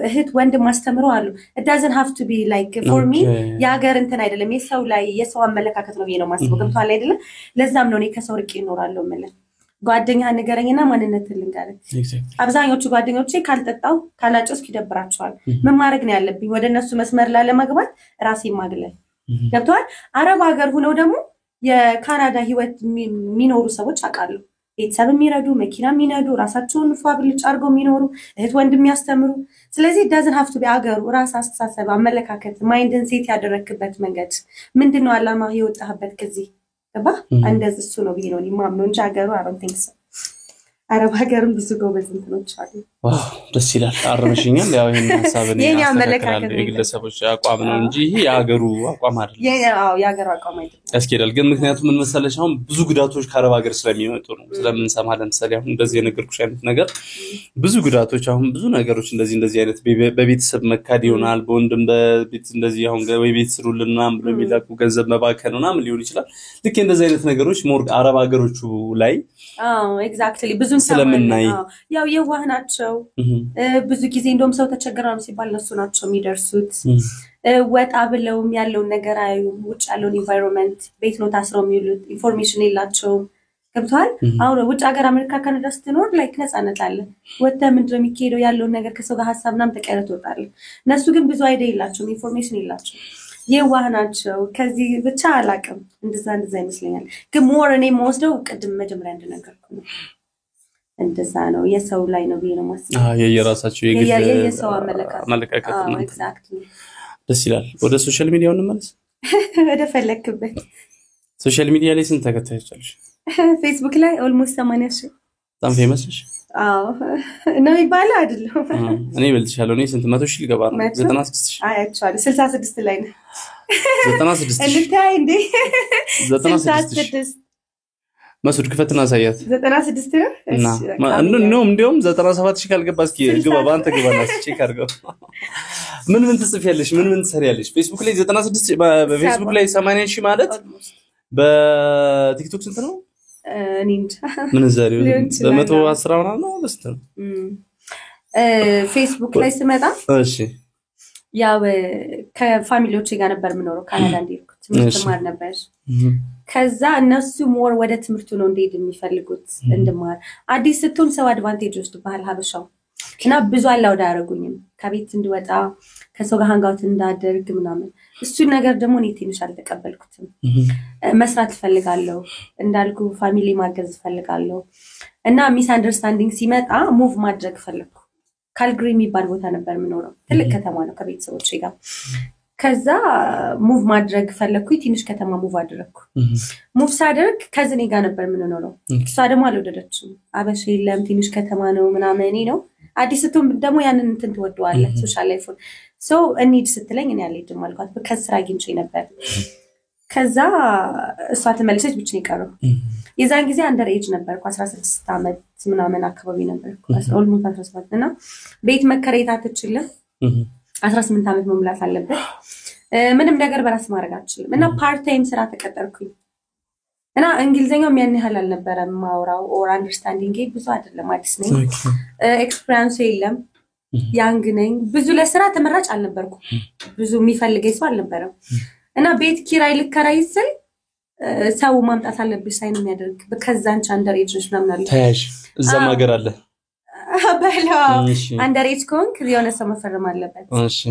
እህት ወንድም ማስተምረው አሉ it doesn't have to be like for me ያገር እንትን አይደለም የሰው ላይ የሰው አመለካከት ነው ነው ማስበው ገብቷል አይደለም ለዛም ነው እኔ ከሰው ርቄ እኖራለሁ ማለት ጓደኛ ነገረኝና ማንነት ልንገርህ አብዛኞቹ ጓደኞቼ ካልጠጣው ካላጨስኩ ይደብራቸዋል ምን ማድረግ ነው ያለብኝ ወደ እነሱ መስመር ላለመግባት ራሴ ማግለል ገብቷል አረብ ሀገር ሆነው ደግሞ የካናዳ ህይወት የሚኖሩ ሰዎች አቃሉ ቤተሰብ የሚረዱ መኪና የሚነዱ ራሳቸውን ፋብሪክ አርገው የሚኖሩ እህት ወንድም ያስተምሩ ስለዚህ doesn't have to be አገሩ ራስ አስተሳሰብ አመለካከት ማይንድን ሴት ያደረክበት መንገድ ምንድነው አላማ ይወጣህበት ከዚህ ገባ እንደዚህ እሱ ነው ቢሆን ማምነው እንጂ አገሩ I don't think so አረብ ሀገርም ብዙ ጎበዝ እንትኖች አሉ ዋው ደስ ይላል አረመሽኛል ያው ይሄን ሐሳብን ያስተካክላል የግለሰቦች አቋም ነው እንጂ ይሄ ያገሩ አቋም አይደለም ያው ያገሩ አቋም አይደለም ያስኬዳል ግን ምክንያቱም ምን መሰለሽ አሁን ብዙ ጉዳቶች ከአረብ ሀገር ስለሚመጡ ነው ስለምንሰማ ለምሳሌ አሁን እንደዚህ የነገርኩሽ አይነት ነገር ብዙ ጉዳቶች አሁን ብዙ ነገሮች እንደዚህ አይነት በቤተሰብ መካድ ይሆናል በወንድም በቤት እንደዚህ አሁን ወይ ቤት ስሩልና ብሎ የሚላኩ ገንዘብ መባከንና ምን ሊሆን ይችላል ልክ እንደዚህ አይነት ነገሮች ሞር አረብ ሀገሮቹ ላይ ኤግዛክትሊ ብዙ ስለምናይ ያው የዋህ ናቸው ብዙ ጊዜ እንደውም ሰው ተቸገራም ሲባል እነሱ ናቸው የሚደርሱት ወጣ ብለው ያለው ነገር አዩ ውጭ ያለው ኢንቫይሮንመንት ቤት ነው ታስረው የሚሉት ኢንፎርሜሽን የላቸው ገብቷል አሁን ውጭ ሀገር አሜሪካ ካናዳ ስትኖር ላይክ ነፃነት አለ ወጣ ምንድነው የሚካሄደው ያለው ነገር ከሰው ጋር ሐሳብናም ተቀያይሮ ወጣል እነሱ ግን ብዙ አይዲያ የላቸው ኢንፎርሜሽን የላቸው የዋህ ናቸው ከዚህ ብቻ አላቀም እንደዛ ይመስለኛል ግን ሞር እኔ የምወስደው ቅድም መጀመሪያ እንደነገርኩ ነው እንደዛ ነው የሰው ላይ ነው ቢሆን ማስብ የራሳቸው የሰው አመለካከት ነው ኤግዛክትሊ ደስ ይላል ወደ ሶሻል ሚዲያው እንመለስ ወደ ፈለክበት ሶሻል ሚዲያ ላይ ስንት ተከታዮች አሉሽ ፌስቡክ ላይ ኦልሞስት 80 ሺህ በጣም ፌመስ ነሽ ነው ይባላል አይደለም እኔ በልጥሻለሁ እኔ ስንት 100 ሺህ ልገባ ነው 96 ሺህ አይቻለሁ 66 ላይ ነው 96 ሺህ እንታይ እንዴ 96 መስድ ክፈትና ሳያት 96 ነው ነው እንደውም 97 ሺህ ካልገባ እስኪ ግባ ባንተ ግባና ቼክ አድርገው ምን ትጽፊያለሽ ምን ትሰሪያለሽ ፌስቡክ ላይ 96 በፌስቡክ ላይ 80 ሺህ ማለት በቲክቶክ ስንት ነው እኔንት ምን ዘሪው በ110 ነው በስተ ፌስቡክ ላይ ስመጣ እሺ ያው ከፋሚሊዎቼ ጋር ነበር የምኖረው ካናዳ እንዲርኩት ትምህርት ማር ነበር ከዛ እነሱ ሞር ወደ ትምህርቱ ነው እንዴት የሚፈልጉት እንድማር አዲስ ስትሆን ሰው አድቫንቴጅ ውስጥ ባህል ሀበሻው እና ብዙ አላውዳ ያረጉኝም ከቤት እንድወጣ ከሰው ጋር ሃንጋውት እንዳደርግ ምናምን እሱ ነገር ደግሞ እኔ ትንሽ አልተቀበልኩትም መስራት ፈልጋለሁ እንዳልኩ ፋሚሊ ማገዝ ፈልጋለሁ እና ሚስ አንደርስታንዲንግ ሲመጣ ሙቭ ማድረግ ፈልኩ ካልግሪ የሚባል ቦታ ነበር የምኖረው ትልቅ ከተማ ነው ከቤተሰቦቼ ጋር ከዛ ሙቭ ማድረግ ፈለኩኝ ትንሽ ከተማ ሙቭ አደረኩ ሙቭ ሳደርግ ከዝኔ ጋር ነበር የምንኖረው እሷ ደግሞ አልወደደችም አበሽ የለም ትንሽ ከተማ ነው ምናምን እኔ ነው አዲስቱም ደግሞ ያንን እንትን ተወደዋለ ሶሻል ላይፉን ሶ እንሂድ ስትለኝ እኔ አልሄድም አልኳት በከስራ አግኝቼ ነበር ከዛ እሷ ተመለሰች ብቻ ነው ቀረው የዛን ጊዜ አንደር ኤጅ ነበርኩ 16 አመት ምናምን አካባቢ ነበርኩ ኦልሞስት 17 እና ቤት መከራየት አትችልም 18 አመት መሙላት አለበት ምንም ነገር በራስ ማድረግ አትችልም እና ፓርት ታይም ስራ ተቀጠርኩኝ እና እንግሊዘኛው ምን ያህል አልነበረም ማውራው ኦር አንደርስታንዲንግ ብዙ አይደለም አዲስ ነኝ ኤክስፒሪየንስ የለም ያንግ ነኝ ብዙ ለስራ ተመራጭ አልነበርኩ ብዙ የሚፈልገኝ ሰው አልነበረም እና ቤት ኪራይ ልከራይስል ሰው ማምጣት አለብሽ ሳይን የሚያደርግ በከዛንቻ አንደር ኤጅ ነሽ ምናምን አለ ታያሽ እዛም ሀገር አለ በላ አንደር ኤጅ ኮንክ የሆነ ሰው መፈረም አለበት እሺ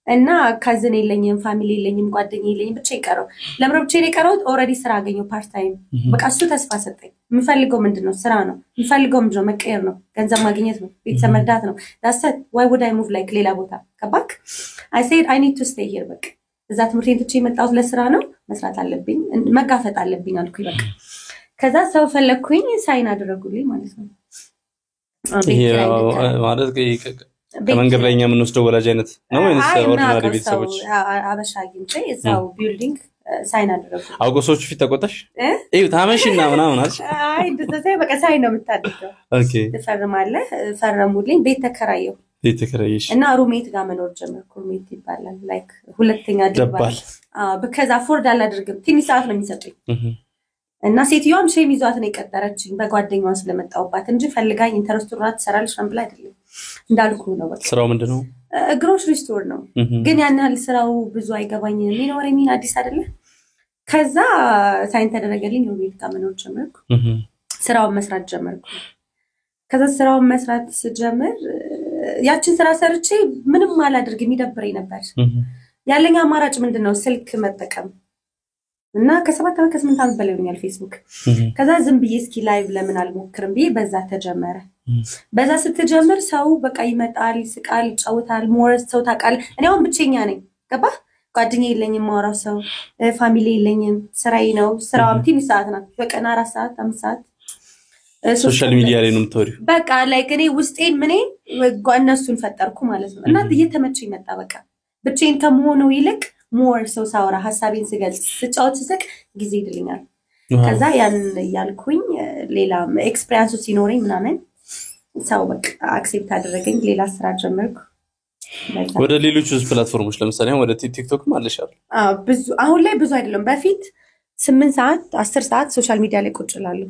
እና ካዝን የለኝም ፋሚሊ የለኝም ጓደኛ የለኝም ብቻ ይቀረው ለምሮ ብቻ ይቀረው ኦሬዲ ስራ አገኘው ፓርት ታይም በቃ እሱ ተስፋ ሰጠኝ የምፈልገው ምንድነው ስራ ነው የምፈልገው ምንድነው መቀየር ነው ገንዘብ ማግኘት ነው ቤተሰብ መርዳት ነው that's it why would I move like ሌላ ቦታ ከባክ I said I need to stay here በቃ እዛ ትምህርቴን ትቼ የመጣሁት ለስራ ነው መስራት አለብኝ መጋፈጥ አለብኝ አልኩኝ በቃ ከዛ ሰው ፈለኩኝ ሳይን አደረጉልኝ ማለት ነው ማለት ከመንገድ ላይ ምን ወስደው ወላጅ አይነት ነው ወይስ ኦርዲናሪ ቤተሰቦች አበሻ አግኝቼ እዛው ቢልዲንግ ሳይን አደረጉ አውቆሶች ፊት ተቆጣሽ ታመሽና ምናምን አልሽ አይ እንደዛ በቃ ሳይን ነው የምታደርገው ኦኬ ተፈርማለህ ፈረሙልኝ ቤት ተከራየው እና ሩሜት ጋር መኖር ጀመርኩ ሩሜት ይባላል ላይክ ሁለተኛ ድባል በከዛ ፎርድ አላደርግም ትንሽ ሰዓት ነው የሚሰጡኝ እና ሴትዮዋም ሼም ይዟት ነው የቀጠረችኝ በጓደኛዋ ስለመጣውባት እንጂ ፈልጋኝ ኢንተረስቶራት ሰራልሽ አንብላ አይደለም እንዳልኩ ነው በቃ ስራው ምንድነው ግሮሰሪ ስቶር ነው ግን ያን ያህል ስራው ብዙ አይገባኝም ምን አዲስ አይደለ ከዛ ሳይን ተደረገልኝ ሩሜት ጋር መኖር ጀመርኩ ስራውን መስራት ጀመርኩ ከዛ ስራውን መስራት ስጀምር ያችን ስራ ሰርቼ ምንም አላደርግም ይደብረኝ ነበር ያለኝ አማራጭ ምንድነው ስልክ መጠቀም እና ከ7 አመት ከ8 አመት በላይ ሆኛል ፌስቡክ ከዛ ዝም ብዬ እስኪ ላይቭ ለምን አልሞክርም ብዬ በዛ ተጀመረ በዛ ስትጀምር ሰው በቃ ይመጣል ይስቃል ይጫወታል ሞረስ ሰው ታቃል እኔ አሁን ብቸኛ ነኝ ገባ ጓደኛ የለኝም ማውራው ሰው ፋሚሊ የለኝም ስራዬ ነው ስራውም ትንሽ ሰዓት ናት በቀን 4 ሰዓት 5 ሰዓት ሶሻል ሚዲያ ላይ ነው የምትወሪው በቃ ላይክ እኔ ውስጤን ምን እነሱን ፈጠርኩ ማለት ነው እና እየተመቸኝ መጣ በቃ ብቻዬን ከመሆኑ ይልቅ ሞር ሰው ሳወራ ሐሳቤን ስገልጽ ስጫወት ስቅ ጊዜ ይድልኛል ከዛ ያን ያልኩኝ ሌላ ኤክስፒሪያንስ ሲኖረኝ ምናምን ሰው በቃ አክሴፕት አደረገኝ ሌላ ስራ ጀመርኩ ወደ ሌሎች ፕላትፎርሞች ለምሳሌ ወደ ቲክቶክ ማለሽ ብዙ አሁን ላይ ብዙ አይደለም በፊት 8 ሰዓት 10 ሰዓት ሶሻል ሚዲያ ላይ ቁጭላሉ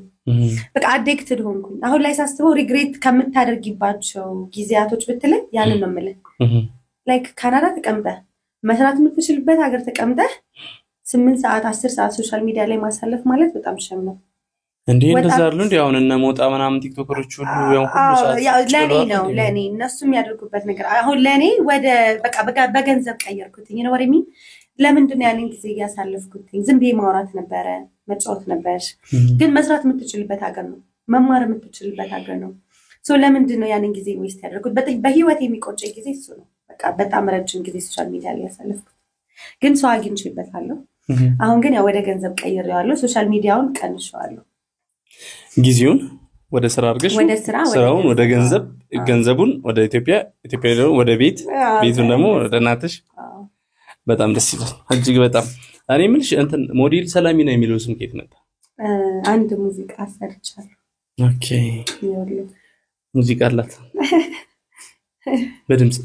በቃ አዲክትድ ሆንኩኝ አሁን ላይ ሳስበው ሪግሬት ከምታደርጊባቸው ጊዜያቶች ብትለኝ ያንን ነው የምልህ ላይክ ካናዳ ተቀምጠ መስራት የምትችልበት ሀገር ተቀምጠ 8 ሰዓት 10 ሰዓት ሶሻል ሚዲያ ላይ ማሳለፍ ማለት በጣም ሸም ነው እንዴ እንደዛ አይደል እንዴ አሁን እነ ሞጣ ምናምን ቲክቶከሮች ሁሉ ያው ሁሉ ሰዓት ለኔ እነሱም ያደርጉበት ነገር አሁን ለኔ ወደ በቃ በገንዘብ ቀየርኩትኝ ነው ወሬሚ ለምንድን ያንን ጊዜ ያሳለፍኩት ዝም ብዬ ማውራት ነበር መጫወት ነበር ግን መስራት የምትችልበት ሀገር ነው መማር የምትችልበት ሀገር ነው ሶ ለምንድን ነው ያንን ጊዜ ዌስት ያደርኩት በህይወት የሚቆጨኝ ጊዜ እሱ ነው በቃ በጣም ረጅም ጊዜ ሶሻል ሚዲያ ላይ ያሳለፍኩት ግን ሰው አግኝቼበታለሁ አሁን ግን ያው ወደ ገንዘብ ቀይሬዋለሁ ሶሻል ሚዲያውን ቀንሼዋለሁ ጊዜውን ወደ ስራ አድርገሽ ስራውን ወደ ገንዘቡን ወደ ኢትዮጵያ ደግሞ ወደ ቤቱን ደግሞ ወደ እናትሽ በጣም ደስ ይላል እጅግ በጣም እኔ ምንሽ እንትን ሞዴል ሰላሚ ነው የሚለው ስም ከየት መጣ አንድ ሙዚቃ ሰርቻለሁ ኦኬ ሙዚቃ አላት በድምጽ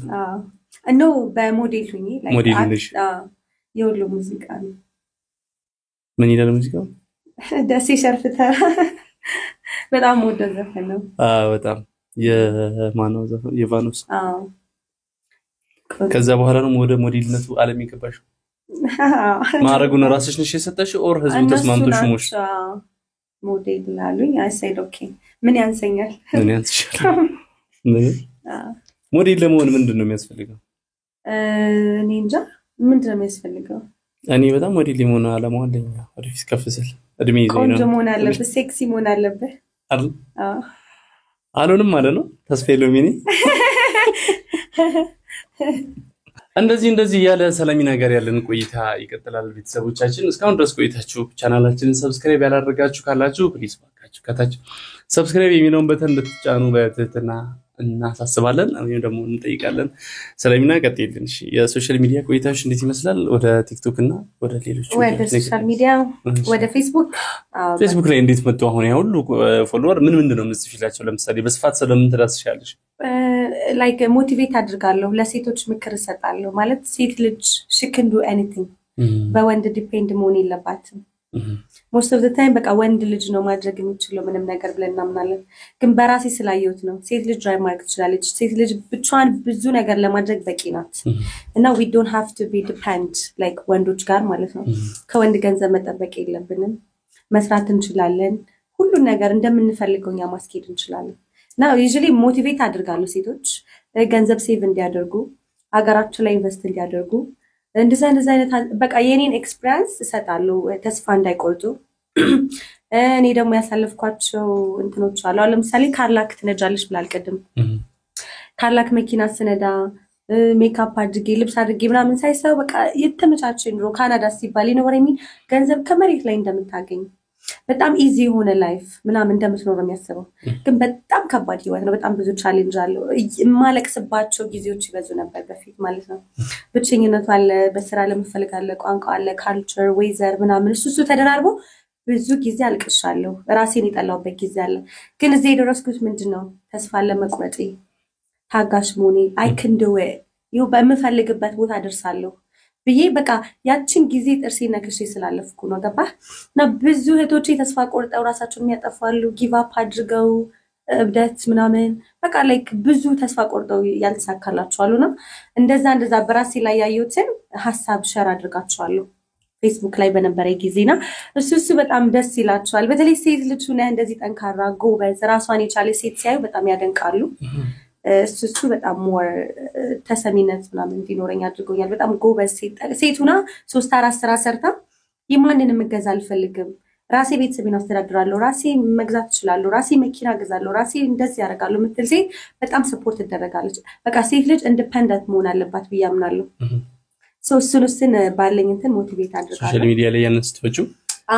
ነው በሞዴል ሁኚ ሞዴል ነሽ የወሎ ሙዚቃ ነው ምን ይላል ሙዚቃው ደስ ይሸርፍታ በጣም ወደው ዘፈን ነው በጣም የማነው ዘፈን የቫኖስ ከዛ በኋላ ነው ወደ ሞዴልነቱ ዓለም ይገባሽ ማረጉን ራስሽ ነሽ የሰጠሽው ኦር ህዝቡ ተስማምቶሽ ሞሽ ሞዴል ላሉኝ አይ ሴድ ኦኬ ምን ያንሰኛል ሞዴል ለመሆን ምንድነው የሚያስፈልገው እኔ እንጃ ምንድነው የሚያስፈልገው እኔ በጣም ሞዴል ለመሆን ዓላማው አለኝ ወደፊት ከፍሰል እድሜ ይዘኝ ነው ቆንጆ መሆን አለበት ሴክሲ መሆን አለበት አልሆንም ማለት ነው ተስፋዬ ሎሚኒ እንደዚህ ያለ ሰላሚና ጋር ያለን ቆይታ ይቀጥላል ቤተሰቦቻችን እስካሁን ድረስ ቆይታችሁ ቻናላችንን ሰብስክራይብ ያላደረጋችሁ ካላችሁ ፕሊዝ ባካችሁ ከታች ሰብስክራይብ የሚለውን በተን ልትጫኑ በትህትና እናሳስባለን አሁን ደግሞ እንጠይቃለን ሰላሚና ቀጥይልን እሺ የሶሻል ሚዲያ ቆይታሽ እንዴት ይመስላል ወደ ቲክቶክ እና ወደ ሌሎች ወደ ሶሻል ሚዲያ ወደ ፌስቡክ ላይ እንዴት መጥቶ አሁን ያ ሁሉ ፎሎወር ምንድነው የምትጽፊላቸው ለምሳሌ በስፋት ስለምን ትዳስሻለሽ ላይክ ሞቲቬት አድርጋለሁ ለሴቶች ምክር እሰጣለሁ ማለት ሴት ልጅ she can do anything በወንድ ዲፔንድ መሆን የለባትም most of the time በቃ ወንድ ልጅ ነው ማድረግ የሚችለው ምንም ነገር ብለን እናምናለን ግን በራሴ ስላየሁት ነው ሴት ልጅ ድራይቭ ማድረግ ትችላለች ሴት ልጅ ብቻዋን ብዙ ነገር ለማድረግ በቂ ናት እና we don't have to be depend like ወንዶች ጋር ማለት ነው ከወንድ ገንዘብ መጠበቅ የለብንም መስራት እንችላለን ሁሉ ነገር እንደምንፈልገውኛ ማስኬድ እንችላለን Now usually motivate አድርጋለሁ ሴቶች ገንዘብ ሴቭ እንዲያደርጉ አገራቸው ላይ ኢንቨስት እንዲያደርጉ እንደዛ አይነት በቃ የኔን ኤክስፒሪያንስ እሰጣለሁ ተስፋ እንዳይቆርጡ እኔ ደግሞ ያሳለፍኳቸው እንትኖች አሉ ለምሳሌ ካርላክ ትነጃለሽ ብላል ቀደም ካርላክ መኪና ስነዳ ሜካፕ አድርጌ ልብስ አድርጌ ምናምን ሳይሰው በቃ የተመቻቸ ኑሮ ካናዳ ሲባል ይኖር የሚል ገንዘብ ከመሬት ላይ እንደምታገኝ በጣም ኢዚ የሆነ ላይፍ ምናምን እንደምትኖር የሚያስበው ግን በጣም ከባድ ህይወት ነው በጣም ብዙ ቻሌንጅ አለው ማለቅስባቸው ጊዜዎች ይበዙ ነበር በፊት ማለት ነው ብቸኝነቱ አለ በስራ ለመፈልግ አለ ቋንቋ አለ ካልቸር ዌዘር ምናምን እሱ ተደራርቦ ብዙ ጊዜ አልቅሻለሁ ራሴን የጠላውበት ጊዜ አለ ግን እዚህ የደረስኩት ምንድነው ተስፋ ለመቁረጥ ታጋሽ መሆኔ I can do it ይው በመፈልግበት ቦታ ደርሳለሁ ብዬ በቃ ያቺን ጊዜ ጥርሴ ነክሼ ስላለፍኩ ነው ገባህ እና ብዙ እህቶቼ ተስፋ ቆርጠው ራሳቸውን የሚያጠፋሉ ጊቭ አፕ አድርገው እብደት ምናምን በቃ ላይክ ብዙ ተስፋ ቆርጠው ያልተሳካላቸዋልና እንደዛ በራሴ ላይ ያዩትን ሐሳብ ሼር አድርጋቸዋለሁ ፌስቡክ ላይ በነበረ ጊዜና እሱ በጣም ደስ ይላቸዋል በተለይ ሴት ልጅ ሆነ እንደዚህ ጠንካራ ጎበዝ ራሷን የቻለ ሴት ሲያዩ በጣም ያደንቃሉ እሱ በጣም ሞር ተሰሚነት ምናምን እንዲኖረኝ አድርጎኛል በጣም ጎበዝ ሴቱና 3-4 ስራ ሰርታ የማንንም እገዛ አልፈልግም ራሴ ቤተሰቤን አስተዳድራለሁ ራሴ መግዛት እችላለሁ ራሴ መኪና ገዛለሁ ራሴ እንደዚህ ያደርጋለሁ ምትል ሴት በጣም ሰፖርት ትደረጋለች በቃ ሴት ልጅ ኢንዲፔንደንት መሆን አለባት ብያምናለሁ እሱን ባለኝ እንትን ሞቲቬት አድርጋለሁ ሶሻል ሚዲያ ላይ ያነስተውቹ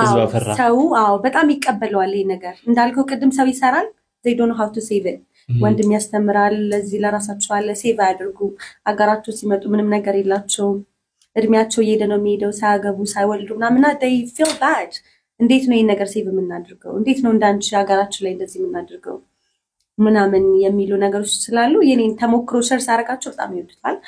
ህዝብ አፈራ ሰው በጣም ይቀበለዋል ይሄ ነገር እንዳልከው ቅድም ሰው ይሰራል they don't know how to save it ወንድም ያስተምራል ለዚህ ለራሳቸው አለ ሴቭ አድርጉ አገራቸው ሲመጡ ምንም ነገር የላቸው እድሜያቸው እየሄደ ነው የሚሄደው ሳያገቡ ሳይወልዱ ምናምና they feel bad እንዴት ነው ይሄ ነገር ሴቭ የምናደርገው እንዴት ነው እንዳንቺ አገራችን ላይ እንደዚህ የምናደርገው ምናምን የሚሉ ነገሮች ስላሉ የኔን ተሞክሮ ሸር ሳረጋቸው በጣም ይወዱታል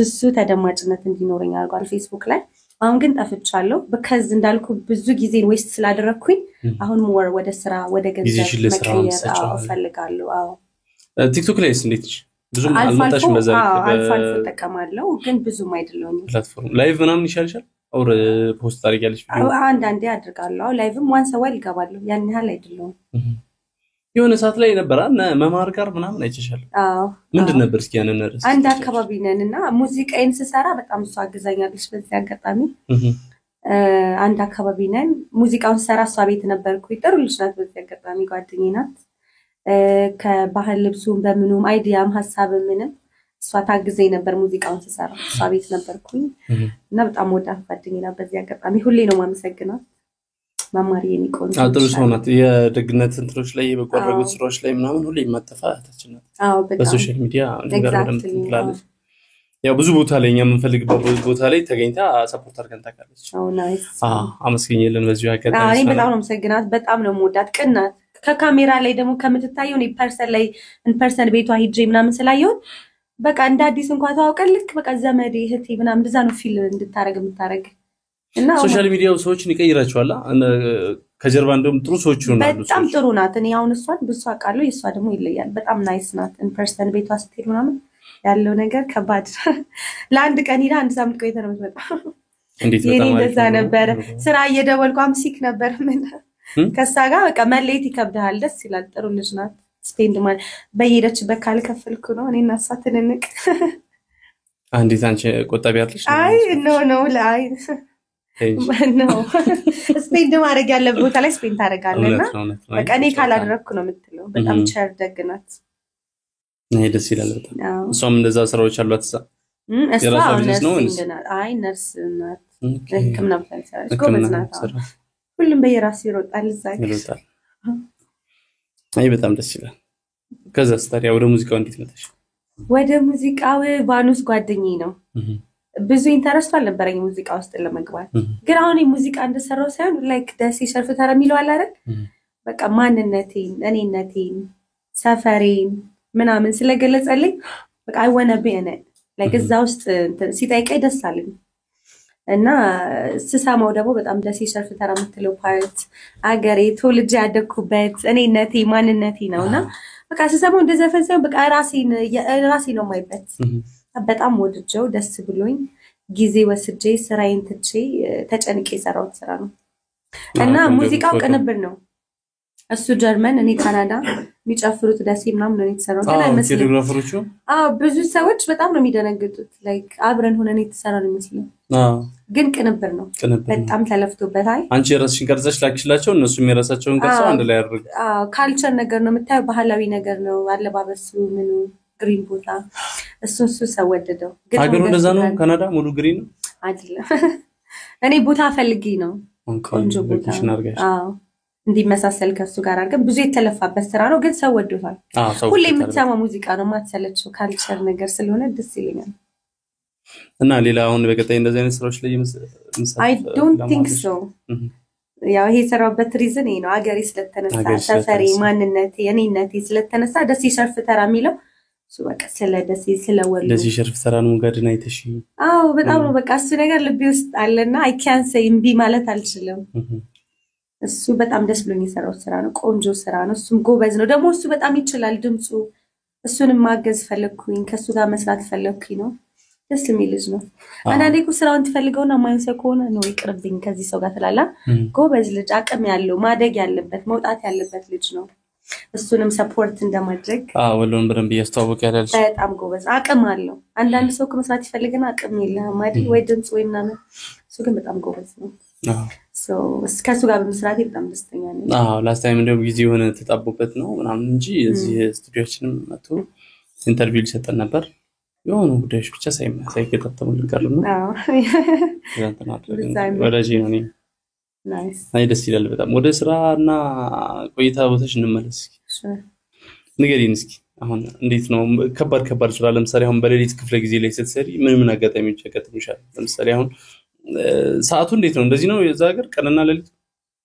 እሱ ተደማጭነት እንዲኖረኝ አድርጓል ፌስቡክ ላይ አሁን ግን ጠፍቻለሁ በከዝ እንዳልኩ ብዙ ጊዜ ዌስት ስላደረኩኝ አሁን ሞር ወደ ስራ ወደ ገንዘብ መቀየር ፈልጋለሁ አዎ ቲክቶክ ላይስ እንዴት ብዙም አልመጣሽም በዛ አልፎ ተጠቀማለሁ ግን ብዙም አይደለም ፕላትፎርም ላይቭ ምናምን ይሻልሻል ኦር ፖስት አድርጊያለሽ ቪዲዮ አንዳንዴ አድርጋለሁ ላይቭም ዋንስ አዋል ይገባለሁ ያን ያህል አይደለም የሆነ ሰዓት ላይ ነበር መማር ጋር ምናምን አይተሻል አዎ ምንድን ነበር እስኪ ያንን ነገር አንድ አካባቢ ነንና ሙዚቃዬን ስሰራ በጣም እሷ አግዛኛለች በዚህ አጋጣሚ አንድ አካባቢ ነን ሙዚቃውን ሰራ እሷ ቤት ነበርኩ ጥሩ ልጅ ናት በዚህ አጋጣሚ ጓደኛዬ ናት ከባህል ልብሱን በምኑም አይዲያም ሐሳብም ምንም እሷ ታግዘኝ ነበር ሙዚቃውን ስሰራ እሷ ቤት ነበርኩኝ እና በጣም ወዳት ጓደኛዬ ናት በዚህ አጋጣሚ ሁሌ ነው ማመሰግናት ማማሪ የሚቆን ጥሩ ሰው ናት የደግነት እንትሮች ላይ በቆረጉት ስራዎች ላይ ምናምን ሁሌ ማጠፋታችን ናት አዎ በሶሻል ሚዲያ ነገር እንደምትላለች ያው ብዙ ቦታ ላይ እኛ የምንፈልግበት ቦታ ላይ ተገኝታ ሰፖርት አድርገን ታውቃለች ናይስ አመስግኝልን በዚሁ አጋጣሚ እኔ በጣም ነው መሰግናት በጣም ነው ሞዳት ቅናት ከካሜራ ላይ ደግሞ ከምትታየው ነው ፐርሰን ላይ ፐርሰን ቤቷ ሂጄ ምናምን ስላየው በቃ እንደ አዲስ እንኳን ታውቀል ልክ በቃ ዘመዴ እህቴ ምናምን እንደዛ ነው ፊል እንድታረግ የምታረግ እና ሶሻል ሚዲያው ሰዎችን ይቀይራቸዋል ከጀርባ እንደውም ጥሩ ሰዎች ይሆናሉ በጣም ጥሩ ናት እኔ አሁን እሷን ብዙ አውቃለሁ የሷ ደግሞ ይለያል በጣም ናይስ ናት ፐርሰን ቤቷ ስትሄድ ምናምን ያለው ነገር ከባድ ለአንድ ቀን ሄዳ አንድ ሳምንት ቆይታ ነው የምትመጣው እንዴት የኔ እንደዛ ነበር ስራ እየደወልኳም ሲክ ነበር ምን ከሳ ጋር በቃ መለየት ይከብዳል ደስ ይላል ጥሩ ልጅ ናት ስፔንድ ማለት በየሄደችበት ካልከፈልኩ ነው እኔና እሷ ትንንቅ እንዴት አንቺ ቆጣቢ አለሽ አይ ኖ ላይ ነው ስፔንድ ማድረግ ያለበት ቦታ ላይ ስፔንድ ታደርጋለና በቃ እኔ ካላደረኩ ነው የምትለው በጣም ቸር ደግ ናት ደስ ይላል በጣም እሷም እንደዛ ስራዎች አሏት የራሷ ቢዝነስ ነው አይ ነርስ ናት ህክምና ብታሰራች ጎበዝ ናት ሁሉም በየራሱ ይሮጣል እዛክ አይ በጣም ደስ ይላል ከዛ ስታዲያ ወደ ሙዚቃው እንዴት መጣሽ ወደ ሙዚቃው ባኑስ ጓደኛዬ ነው ብዙ ኢንተረስት አልነበረኝ ሙዚቃ ውስጥ ለመግባት ግን አሁን ሙዚቃ እንደሰራው ሳይሆን ላይክ ደስ ይሸርፍ ተራ የሚለው አለ አይደል በቃ ማንነቴን እኔነቴን ሰፈሬን ምናምን ስለገለጸልኝ በቃ I wanna be in it like እዛ ውስጥ ሲጠይቀኝ ደስ አለኝ እና ስሳማው ደግሞ በጣም ደስ ይሸርፍ ተራ የምትለው ፓርት አገሬ ተወልጄ ያደኩበት እኔነቴ ማንነቴ ነውና በቃ ስሳማው እንደዘፈን ሳይሆን በቃ ራሴ ነው ማይበት በጣም ወድጀው ደስ ብሎኝ ጊዜ ወስጄ ስራዬን ትቼ ተጨንቄ ሰራውት ስራ ነው እና ሙዚቃው ቅንብር ነው እሱ ጀርመን እኔ ካናዳ የሚጨፍሩት ደስ ምናምን ነው የተሰራው ግን አይመስልም ፎቶግራፈሮቹ ብዙ ሰዎች በጣም ነው የሚደነግጡት ላይክ አብረን ሆነን የተሰራ ነው የሚመስለው ግን ቅንብር ነው በጣም ተለፍቶበታል አንቺ ራስሽን ቀርጸሽ ላክሽላቸው እነሱም የራሳቸውን ቀርጸው አንድ ላይ ያደርጉ ካልቸር ነገር ነው የምታየው ባህላዊ ነገር ነው አለባበሱ ምኑ ግሪን ቦታ እሱ ሰወደደው ሀገሩ እንደዛ ነው ካናዳ ሙሉ ግሪን አይደለም እኔ ቦታ ፈልጊ ነው ቆንጆ ቦታ አዎ እንዲመሳሰል ከሱ ጋር አድርገን ብዙ የተለፋበት ስራ ነው ግን ሰው ወዶታል ሁሌ የምትሰማው ሙዚቃ ነው ማትሰለቸው ካልቸር ነገር ስለሆነ ደስ ይለኛል እና ሌላ አሁን በቀጣይ እንደዚህ አይነት ስራዎች ላይ I don't think so ያው ይሄ ሰራበት ሪዝን ነው አገሬ ስለተነሳ ሰፈሬ ማንነቴ የኔነቴ ስለተነሳ ደስ ይሸርፍ ተራ የሚለው እሱ በቃ ስለ ደስ ስለወሉ ደስ ይሸርፍ ተራ ነው ጋድና አይተሽ አዎ በጣም ነው በቃ እሱ ነገር ልቤ ውስጥ አለና I can't say እምቢ ማለት አልችልም እሱ በጣም ደስ ብሎኝ የሰራው ስራ ነው ቆንጆ ስራ ነው እሱም ጎበዝ ነው ደግሞ እሱ በጣም ይችላል ድምጹ እሱንም ማገዝ ፈለኩኝ ከሱ ጋር መስራት ፈለኩኝ ነው ደስ የሚል ልጅ ነው አንዳንዴ እኮ ስራውን ትፈልገውና ማይንሰ ከሆነ ነው ይቅርብኝ ከዚህ ሰው ጋር ተላላ ጎበዝ ልጅ አቅም ያለው ማደግ ያለበት መውጣት ያለበት ልጅ ነው እሱንም ሰፖርት እንደማድረግ ወሎን በደንብ ያስተዋወቅ ያላልሽ በጣም ጎበዝ አቅም አለው አንዳንድ ሰው ከመስራት ይፈልግና አቅም የለህም አይደል ወይ ድምጽ ወይ ምናምን እሱ ግን በጣም ጎበዝ ነው so እስከሱ ጋር በመስራት በጣም ደስተኛ ነኝ ላስት ታይም እንደው ጊዜ የሆነ ተጣቦበት ነው ምናምን እንጂ እዚህ ስቱዲዮችንም መጥቶ ኢንተርቪው ሊሰጠን ነበር የሆነ ጉዳዮች ብቻ ሳይከታተሙ ልቀርም ነው ወዳጄ ነው ነኝ ናይስ ደስ ይላል በጣም ወደ ስራና ቆይታ ቦታሽ እንመለስ ንገሪን እስኪ አሁን እንዴት ነው ከባድ ስራ ለምሳሌ አሁን በሌሊት ክፍለ ጊዜ ላይ ስትሰሪ ምን አጋጣሚዎች ያጋጥሙሻል ለምሳሌ አሁን ሰዓቱ እንዴት ነው እንደዚህ ነው የዛ ሀገር ቀንና ሌሊት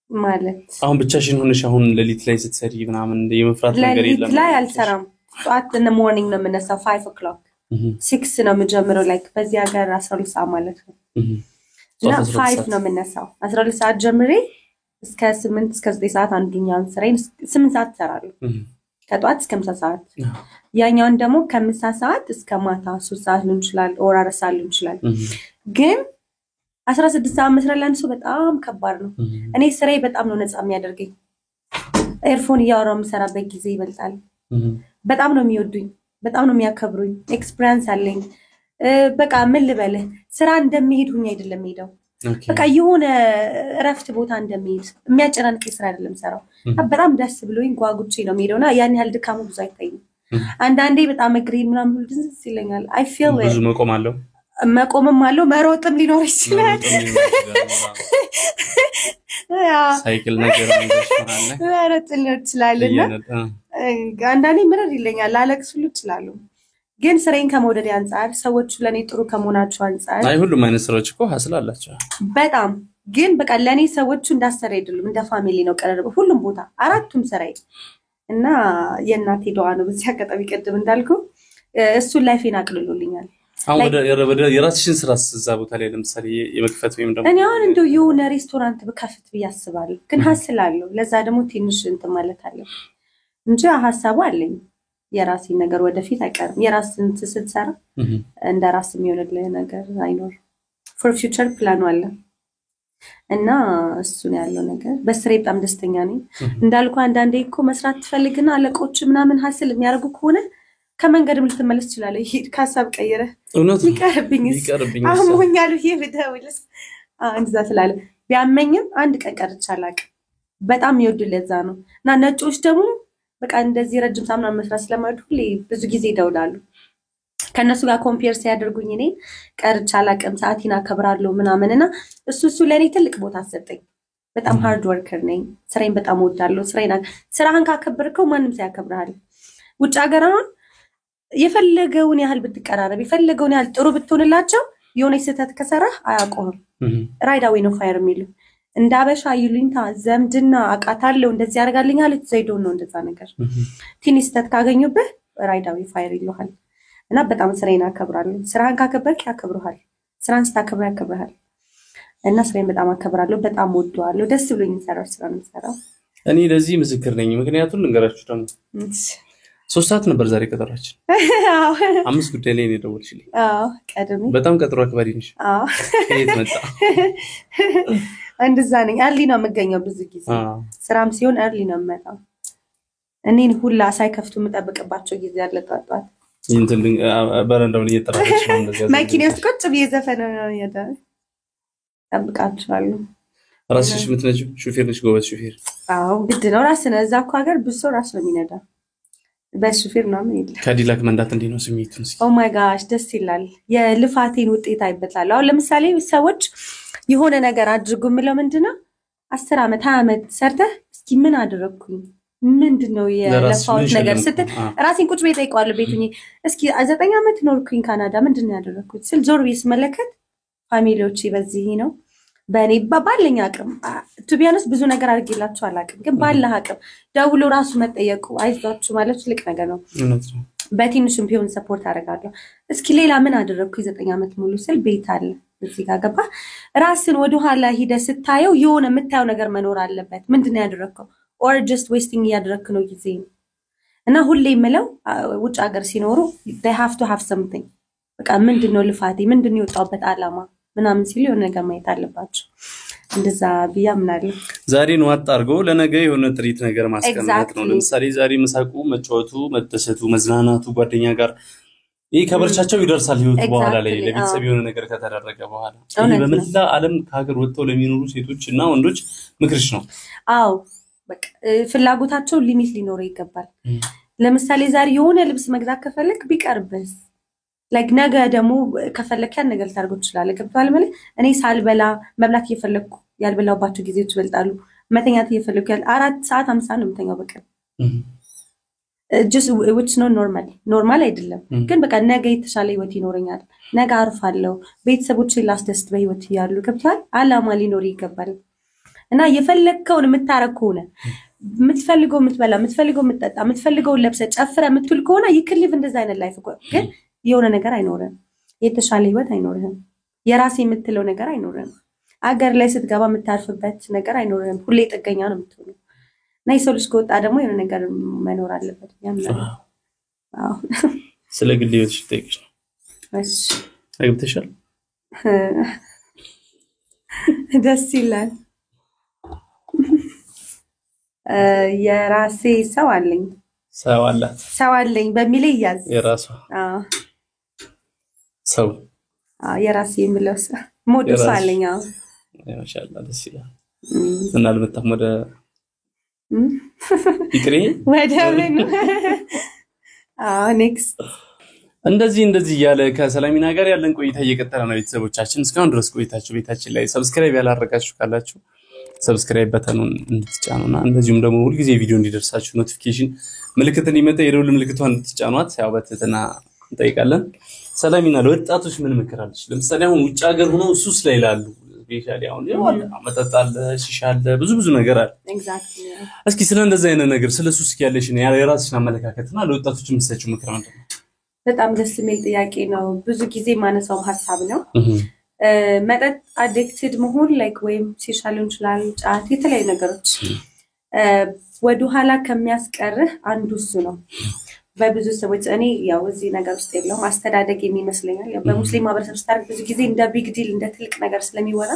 ማለት አሁን ብቻሽን ሆነሽ አሁን ሌሊት ላይ ስትሰሪ ምናምን የመፍራት ነገር የለም ሌሊት ላይ አልሰራም ጧት in the morning ነው የምነሳው 5 o'clock 6 ነው የምጀምረው like በዚህ ሀገር 12 ሰዓት ማለት ነው እና 5 ነው የምነሳው 12 ሰዓት ጀምሬ እስከ 8 እስከ 9 ሰዓት አንዱኛውን ስራዬን 8 ሰዓት እሰራለሁ ከጧት እስከ ምሳ ሰዓት ያኛውን ደግሞ ከምሳ ሰዓት እስከ ማታ 3 ሰዓት ሊሆን ይችላል ኦር 4 ሰዓት ሊሆን ይችላል ግን 16 ሰዓት መስራት ለአንድ ሰው በጣም ከባድ ነው እኔ ስራዬ በጣም ነው ነፃ የሚያደርገኝ ኤርፎን እያወራው የምሰራበት ጊዜ ይበልጣል በጣም ነው የሚወዱኝ በጣም ነው የሚያከብሩኝ ኤክስፒሪየንስ አለኝ በቃ ምን ልበልህ ስራ እንደሚሄድ ሁኝ አይደለም ሄደው በቃ የሆነ እረፍት ቦታ እንደሚሄድ የሚያጨናንቅ ስራ አይደለም ሰራው በጣም ደስ ብሎኝ ጓጉቼ ነው የሚሄደውና ያን ያህል ድካሙ ብዙ አይታይም አንዳንዴ በጣም እግሬ ምናምን ሁሉ ድንስ ይለኛል I feel ብዙ መቆምም አለው መሮጥም ሊኖር ይችላል ሳይክል ነገር መሮጥ ሊኖር ይችላልና አንዳንዴ ምንድን ይለኛል ላለቅስ ሁሉ ይችላል ግን ስራዬን ከመውደድ አንፃር ሰዎቹ ለኔ ጥሩ ከመሆናቸው አንፃር አይ ሁሉም አይነት ስራዎች እኮ ሀስላላቸው በጣም ግን በቃ ለኔ ሰዎቹ እንዳሰራ አይደሉም እንደ ፋሚሊ ነው ቀረበ ሁሉም ቦታ አራቱም ስራዬ እና የእናቴ ዱዓ ነው በዚህ አጋጣሚ ቀድም እንዳልኩ እሱ ላይፌን አቅልሎልኛል አሁን ወደ የራስሽን ስራ እዛ ቦታ ላይ ለምሳሌ የመክፈት ወይም ደግሞ እኔ አሁን እንደው የሆነ ሬስቶራንት በከፍት ብያስባለሁ ግን ሀስላለሁ ለዛ ደግሞ ትንሽ እንት ማለት አለ እንጂ ሐሳቡ አለኝ የራሴ ነገር ወደፊት አይቀርም የራስን ስትሰራ እንደ ራስ የሚሆንልህ ነገር አይኖር for future plan አለ እና እሱ ነው ያለው ነገር በስሬ በጣም ደስተኛ ነኝ እንዳልኩ አንዳንዴ እኮ መስራት ትፈልግና አለቆች ምናምን ሐስል የሚያርጉ ከሆነ ከመንገድም ልትመለስ ይችላል ይሄ ሐሳብ ቀየረ ይቀርብኝስ አሞኛል ይሄ ብደውልስ እንደዛ ትላለ ቢያመኝም አንድ ቀን ቀርቻላቅ በጣም ይወዱለዛ ነው እና ነጮች ደግሞ በቃ እንደዚህ ረጅም ሳምና መስራት ስለማይወዱ ሁሌ ብዙ ጊዜ ይደውላሉ ከነሱ ጋር ኮምፔር ሲያደርጉኝ እኔ ቀርቻላቅም ሰዓቲና ከብራለሁ ምናምንና እሱ ለኔ ትልቅ ቦታ አሰጠኝ በጣም ሃርድ ወርከር ነኝ ስራዬን በጣም ወዳለሁ ስራህን ካከበርከው ማንም ሳያከብርሃል ውጭ ሀገራውን የፈለገውን ያህል ብትቀራረብ የፈለገውን ያህል ጥሩ ብትሆንላቸው የሆነ ስህተት ከሰራህ አያቆም ራይዳዊ ነው ፋየር የሚሉ እንዳበሻ ይሉኝታ ዘምድና አቃታለው እንደዚህ ያርጋልኛል ዘይዶን ነው እንደዛ ነገር ትንሽ ስህተት ካገኙበት ራይዳዊ ፋየር ይሉሃል እና በጣም ስራዬን አከብራለሁ ስራህን ካከበርክ ያከብሩሃል ስራን ስታከብር ያከብርሃል እና ስራዬን በጣም አከብራለሁ በጣም ወደዋለሁ ደስ ብሎኝ ሰራው ስራ ነው ሰራው እኔ ለዚህ ምስክር ነኝ ምክንያቱም ልንገራችሁ ደግሞ 3 ሰዓት ነበር ዛሬ ቀጠራችን አዎ 5 ጉዳይ ላይ ነው ደውልሽልኝ አዎ ቀደም በጣም ቀጥሮ አክባሪ ነሽ አዎ ከየት መጣ እንደዛ ነኝ አርሊ ነው የምገኘው ብዙ ጊዜ ስራም ሲሆን አርሊ ነው የምመጣው እኔን ሁላ ሳይከፍቱ የምጠብቅባቸው ጊዜ ያለ ጣጣት እንትን በረንዳውን እየተራረች ነው እንደዚህ ማኪኔ ውስጥ ቁጭ ብዬ ዘፈን ነው ያዳ ጠብቃችኋለሁ ራስሽ ምትነጂው ሹፌር ነሽ ጎበዝ ሹፌር አዎ ግድ ነው ራስ ነው እዛ እኮ ሀገር ብዙ ራስ ነው የሚነዳ በሹፌር ነው ምን ይላል ካዲላክ መንዳት እንዴ ነው ስሜቱን ኦ ማይ ጋሽ ደስ ይላል የልፋቴን ውጤት አይበታለሁ አሁን ለምሳሌ ሰዎች የሆነ ነገር አድርጉ ምለው ምንድነው 10 አመት 20 አመት ሰርተህ እስኪ ምን አደረኩኝ ምንድነው የለፋውት ነገር ስትል ራሴን ቁጭ ቤት አይቋለሁ ቤቱኝ እስኪ 9 አመት ኖርኩኝ ካናዳ ምንድነው ያደረኩት ስል ዞር ቢስ መለከት ፋሚሊዎቼ በዚህ ነው በኔ ባባለኛ አቅም ቱ ቢያንስ ብዙ ነገር አድርጌላችሁ አላቅም ግን ባለ አቅም ደውሎ ራሱ መጠየቁ አይዟችሁ ማለት ልክ ነገር ነው በትንሹም ቢሆን ሰፖርት አደርጋለሁ እስኪ ሌላ ምን አደረኩኝ 9 አመት ሙሉ ስል ቤት አለ እዚህ ጋር ገባ ራስን ወደ ኋላ ሂደ ስታየው የሆነ የምታየው ነገር መኖር አለበት ምንድነው ያደረከው or just wasting ያደረክ ነው ጊዜ እና ሁሌ ምለው ውጭ ሀገር ሲኖሩ they have to have something በቃ ምንድነው ልፋቴ ምንድነው የወጣበት አላማ ምናምን ሲሉ የሆነ ነገር ማየት አለባቸው እንደዛ ቢያምናለሁ ዛሬ ነው አጣርገው ለነገ የሆነ ጥሪት ነገር ማስቀመጥ ነው ለምሳሌ ዛሬ መሳቁ መጫወቱ መደሰቱ መዝናናቱ ጓደኛ ጋር ይሄ ከበርቻቸው ይደርሳል ህይወት በኋላ ላይ ለቤተሰብ የሆነ ነገር ከተደረገ በኋላ ይሄ በመላ ዓለም ከሀገር ወጥተው ለሚኖሩ ሴቶችና ወንዶች ምክርሽ ነው አዎ በቃ ፍላጎታቸው ሊሚት ሊኖረው ይገባል ለምሳሌ ዛሬ የሆነ ልብስ መግዛት ከፈለክ ቢቀርብስ like ነገ ደሞ ከፈለክ ያን ነገር ታርጎ ይችላል ገብቷል ማለት እኔ ሳልበላ መብላት እየፈለኩ ያልበላውባቸው ጊዜዎች ይበልጣሉ መተኛት እየፈለኩ ያል 4 ሰዓት 50 ነው መተኛው በቃ just which no normal አይደለም ግን በቃ ነገ የተሻለ ህይወት ይኖርኛል ነገ አርፋለሁ ቤተሰቦቼን ላስደስት በህይወት ያሉ ገብቷል አላማ ሊኖር ይገባል እና የፈለከውን የምታረከውነ የምትፈልገው የምትበላ የምትፈልገው የምትጠጣ የምትፈልገው ለብሰ ጨፍረ የምትል ከሆነ ይክልፍ እንደዛ አይነት ላይፍ ግን የሆነ ነገር አይኖርም የተሻለ ህይወት አይኖርም የራስ የምትለው ነገር አይኖርም አገር ላይ ስትገባ የምታርፍበት ነገር አይኖርም ሁሌ ጥገኛ ነው የምትሆነው ናይ ሰልስ ከወጣ ደግሞ የሆነ ነገር መኖር አለበት ያምናል አዎ ስለ ግል ህይወትሽ ትጠይቅሽ ነው እሺ አይብተሻል ደስ ይላል የራሴ ሰው አለኝ በሚል ይያዝ የራሷ ሰው የራሴ ምለውስ ሞዱስ አለኝ ማሻአላ ደስ ይላል እና ለመጣም ወደ ይቅሪ ወደ ምን ኔክስት እንደዚህ ያለ ከሰላሚና ጋር ያለን ቆይታ እየቀጠለ ነው ቤተሰቦቻችን እስካሁን ድረስ ቆይታችሁ ቤታችን ላይ ሰብስክራይብ ያላረጋችሁ ካላችሁ ሰብስክራይብ በተኑን እንድትጫኑና እንደዚሁም ደግሞ ሁሉ ጊዜ ቪዲዮ እንዲደርሳችሁ ኖቲፊኬሽን ምልክትን ይመጣ የደውል ምልክቷን እንድትጫኗት ያው በተተና እንጠይቃለን ሰላሚና ለወጣቶች ምን ምክራለች ለምሳሌ አሁን ውጭ ሀገር ሆነው ሱስ ላይ ይላሉ ቤታሊ አሁን ይወጣ መጣጣለ ሲሻለ ብዙ ነገር አለ ኤግዛክትሊ እስኪ ስለ እንደዛ አይነት ነገር ስለ ሱስ ያለሽ ነው የራስሽን አመለካከትና ለወጣቶች የምትሰጪው ምክር ምንድነው በጣም ደስ የሚል ጥያቄ ነው ብዙ ጊዜ ማነሳው ሐሳብ ነው መጠጥ አዲክትድ መሆን ላይክ ወይም ሲሻሉን ይችላል ጫት የተለያዩ ነገሮች ወደ ኋላ ከሚያስቀርህ አንዱ እሱ ነው በብዙ ሰዎች እኔ ያው እዚህ ነገር ውስጥ የለው ማስተዳደግ የሚመስለኛል ያው በሙስሊም ማህበረሰብ ስታርክ ብዙ ጊዜ እንደ ቢግ ዲል እንደ ትልቅ ነገር ስለሚወራ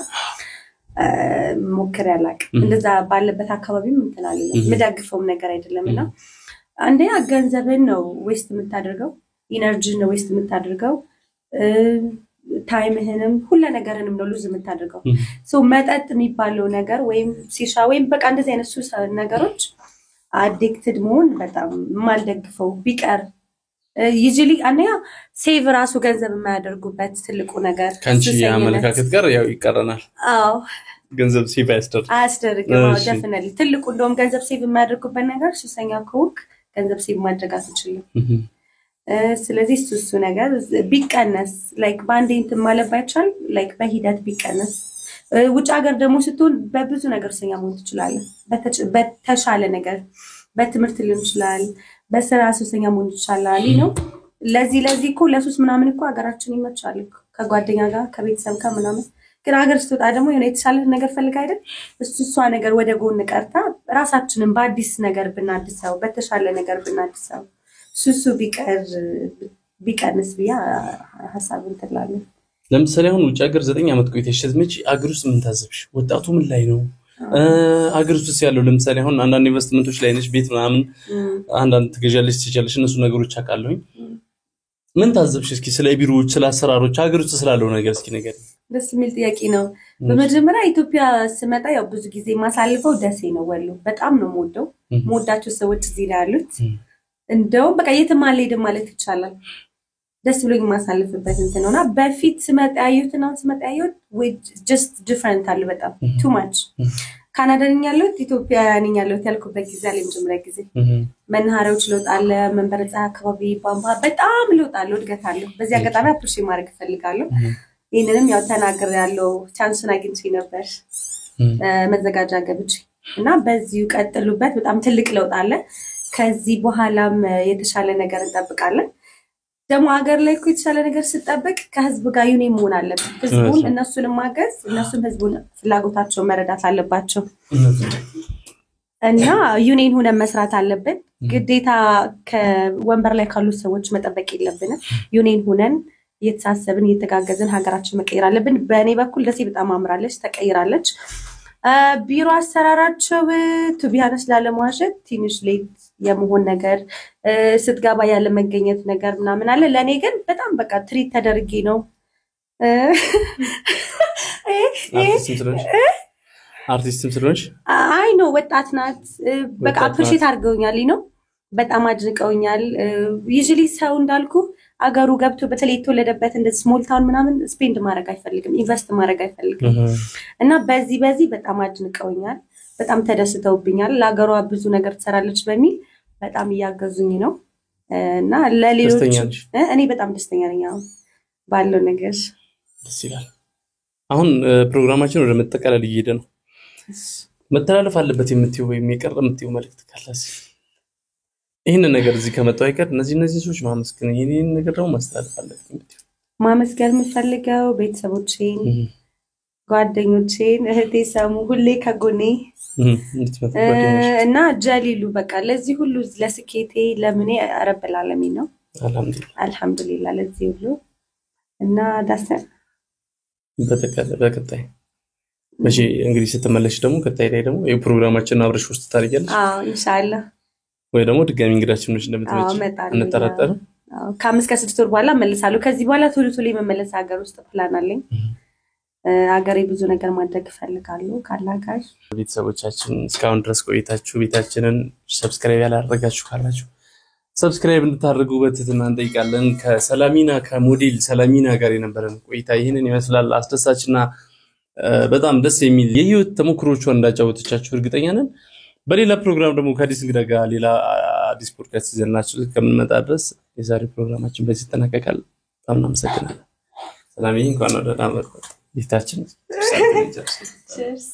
ሞክር ያላቅ እንደዛ ባለበት አካባቢም እንተናል ምዳግፈው ነገር አይደለምና አንዴ ገንዘብን ነው ዌስት የምታደርገው ኢነርጂ ነው ዌስት የምታደርገው ታይምህንም ሁሉ ነገርንም ነው ሉዝ የምታደርገው ሶ መጠጥ የሚባለው ነገር ወይም ሲሻ ወይም በቃ እንደዚህ አይነት ሱስ ነገሮች አዲክትድ መሆን በጣም ማልደግፈው ቢቀር ዩዥሊ አንያ ሴቭ ራሱ ገንዘብ የማያደርጉበት ትልቁ ነገር ካንቺ ያመለካከት ጋር ያው ይቀርናል አዎ ገንዘብ ሴቭ አያስደርግም definitely ትልቁ እንደውም ገንዘብ ሴቭ የማያደርጉበት ነገር ሱሰኛ ከሆንክ ገንዘብ ሴቭ ማድረግ አትችልም ስለዚህ እሱ ነገር ቢቀነስ ላይክ ባንዴንት ማለት ባይቻል ላይክ በሂደት ቢቀነስ ውጭ ሀገር ደግሞ ስትሆን በብዙ ነገር ሰኛ መሆን ትችላለህ በተሻለ ነገር በትምህርት ሊሆን ይችላል በስራ ሱሰኛ መሆን ይችላል ነው ለዚህ እኮ ለሱስ ምናምን እኮ ሀገራችን ይመቻል ከጓደኛ ጋር ከቤተሰብ ጋር ምናምን ግን ሀገር ስትወጣ ደግሞ የሆነ የተሻለ ነገር ፈልጋ አይደል እሷ ነገር ወደ ጎን ቀርታ ራሳችንን በአዲስ ነገር ብናድሰው በተሻለ ነገር ብናድሰው ሱሱ ቢቀንስ ቢያ ሐሳብ እንተላለን ለምሳሌ አሁን ውጭ ሀገር 9 አመት ቆይተሽ ስትመጪ አገር ውስጥ ምን ታዘብሽ ወጣቱ ምን ላይ ነው አገር ውስጥ ያለው ለምሳሌ አሁን አንዳንድ ኢንቨስትመንቶች ላይ ነሽ ቤት ምናምን አንዳንድ ትገዣለሽ ትችላለሽ እነሱ ነገሮች አቃለሁኝ ምን ታዘብሽ እስኪ ስለ ቢሮዎች ስለ አሰራሮች አገር ውስጥ ስላለው ነገር እስኪ ነገር ደስ የሚል ጥያቄ ነው በመጀመሪያ ኢትዮጵያ ስመጣ ያው ብዙ ጊዜ ማሳልፈው ደሴ ነው ወሎ በጣም ነው ሞዳቸው ሰዎች እዚህ ላይ ያሉት እንደውም በቃ የትም አልሄድም ማለት ይቻላል ደስ ብሎኝ ማሳለፍበት እንትን ነውና በፊት ስመጣ ያዩትና ስመጣ ያዩት just different አለ በጣም too much ካናዳ ነኝ ያለሁት ኢትዮጵያ ነኝ ያለሁት ያልኩበት ጊዜ አለ መጀመሪያ ጊዜ መናኸሪያዎች ለውጥ አለ መንበረ ፀሐይ አካባቢ ቧንቧ በጣም ለውጥ አለ እድገት አለ በዚህ አጋጣሚ አፕሪሺየት ማድረግ ፈልጋለሁ ይሄንንም ያው ተናግሬያለሁ ቻንስን አግኝቼ ነበር መዘጋጃ ገብቼ እና በዚሁ ቀጥሉበት በጣም ትልቅ ለውጥ አለ ከዚህ በኋላም የተሻለ ነገር እንጠብቃለን ደሞ ሀገር ላይ እኮ የተሻለ ነገር ሲጠበቅ ከህዝብ ጋር ዩኒየን መሆን አለበት ህዝቡን እነሱንም ማገዝ እነሱም ህዝቡን ፍላጎታቸው መረዳት አለባቸው እና ዩኒየን ሆነን መስራት አለብን ግዴታ ከወንበር ላይ ካሉ ሰዎች መጠበቅ የለብንም ዩኒየን ሆነን እየተሳሰብን እየተጋገዝን ሀገራችን መቀየር አለብን በእኔ በኩል ደሴ በጣም አምራለች ተቀይራለች ቢሮ አሰራራቸው ቱቢያነስ ላለማዋሸት ትንሽ ሌት የመሆን ነገር ስትጋባ ያለ መገኘት ነገር ምናምን አለ ለኔ ግን በጣም በቃ ትሪት ተደርጌ ነው አርቲስትም ስለሆንሽ አይ ኖ ወጣት ናት በቃ አፕሪሺየት አድርገውኛል ነው በጣም አድንቀውኛል ዩዥሊ ሰው እንዳልኩ አገሩ ገብቶ በተለይ ተወለደበት እንደ ስሞል ታውን ምናምን ስፔንድ ማድረግ አይፈልግም ኢንቨስት ማድረግ አይፈልግም እና በዚህ በጣም አድንቀውኛል በጣም ተደስተውብኛል ለአገሯ ብዙ ነገር ትሰራለች በሚል በጣም ያገዙኝ ነው እና ለሌሎች እኔ በጣም ደስተኛ ነኝ ባለው ነገር ደስ ይላል አሁን ፕሮግራማችን ወደ መጠቃለል እየሄደ ነው መተላለፍ አለበት የምትይው ወይ የሚቀርብ የምትይው መልእክት ካለስ ይሄን ነገር እዚህ ከመጣው አይቀር እነዚህ ሰዎች ማመስገን ይሄን ነገር ደግሞ ማስተላለፍ አለበት የምትይው ማመስገን የምፈልገው ቤተሰቦቼን ጓደኞቼን እህቴ ሰሙ ሁሌ ከጎኔ እና ጀሊሉ በቃ ለዚህ ሁሉ ለስኬቴ ለምኔ ረብላለሚ ነው አልহামዱሊላህ ለዚህ ሁሉ እና ዳሰ በቀጣይ መቼ እንግዲህ ስትመለሽ ደግሞ ቀጣይ ላይ ደግሞ የፕሮግራማችን አብረሽ ውስጥ ታርያለሽ ኢንሻአላህ ወይ ደግሞ ድጋሚ እንግዳችን ነሽ እንደምትመጪ እንጠራጠር ከአምስት ከስድስት ወር በኋላ መልሳለሁ ከዚህ በኋላ ቶሎ መመለስ ሀገር ውስጥ ፕላን አለኝ ሀገሬ ብዙ ነገር ማድረግ ፈልጋለሁ ካላጋሽ ቤተሰቦቻችን እስካሁን ድረስ ቆይታችሁ ቤታችንን ሰብስክራይብ ያላደረጋችሁ ካላችሁ ሰብስክራይብ እንድታደርጉ በትህትና እንጠይቃለን ከሰላሚና ከሞዴል ሰላሚና ጋር የነበረን ቆይታ ይሄንን ይመስላል አስደሳችና በጣም ደስ የሚል የህይወት ተሞክሮቿን እንዳጫወተቻችሁ እርግጠኛ ነን በሌላ ፕሮግራም ደግሞ ከአዲስ እንግዳ ጋር ሌላ አዲስ ፖድካስት ይዘናችሁ ከምንመጣ ድረስ የዛሬ ፕሮግራማችን በዚህ ተጠናቀቃል በጣም እናመሰግናለን ሰላም ይሁን እንኳን ወደ ዳመር ቤታችን ቸርስ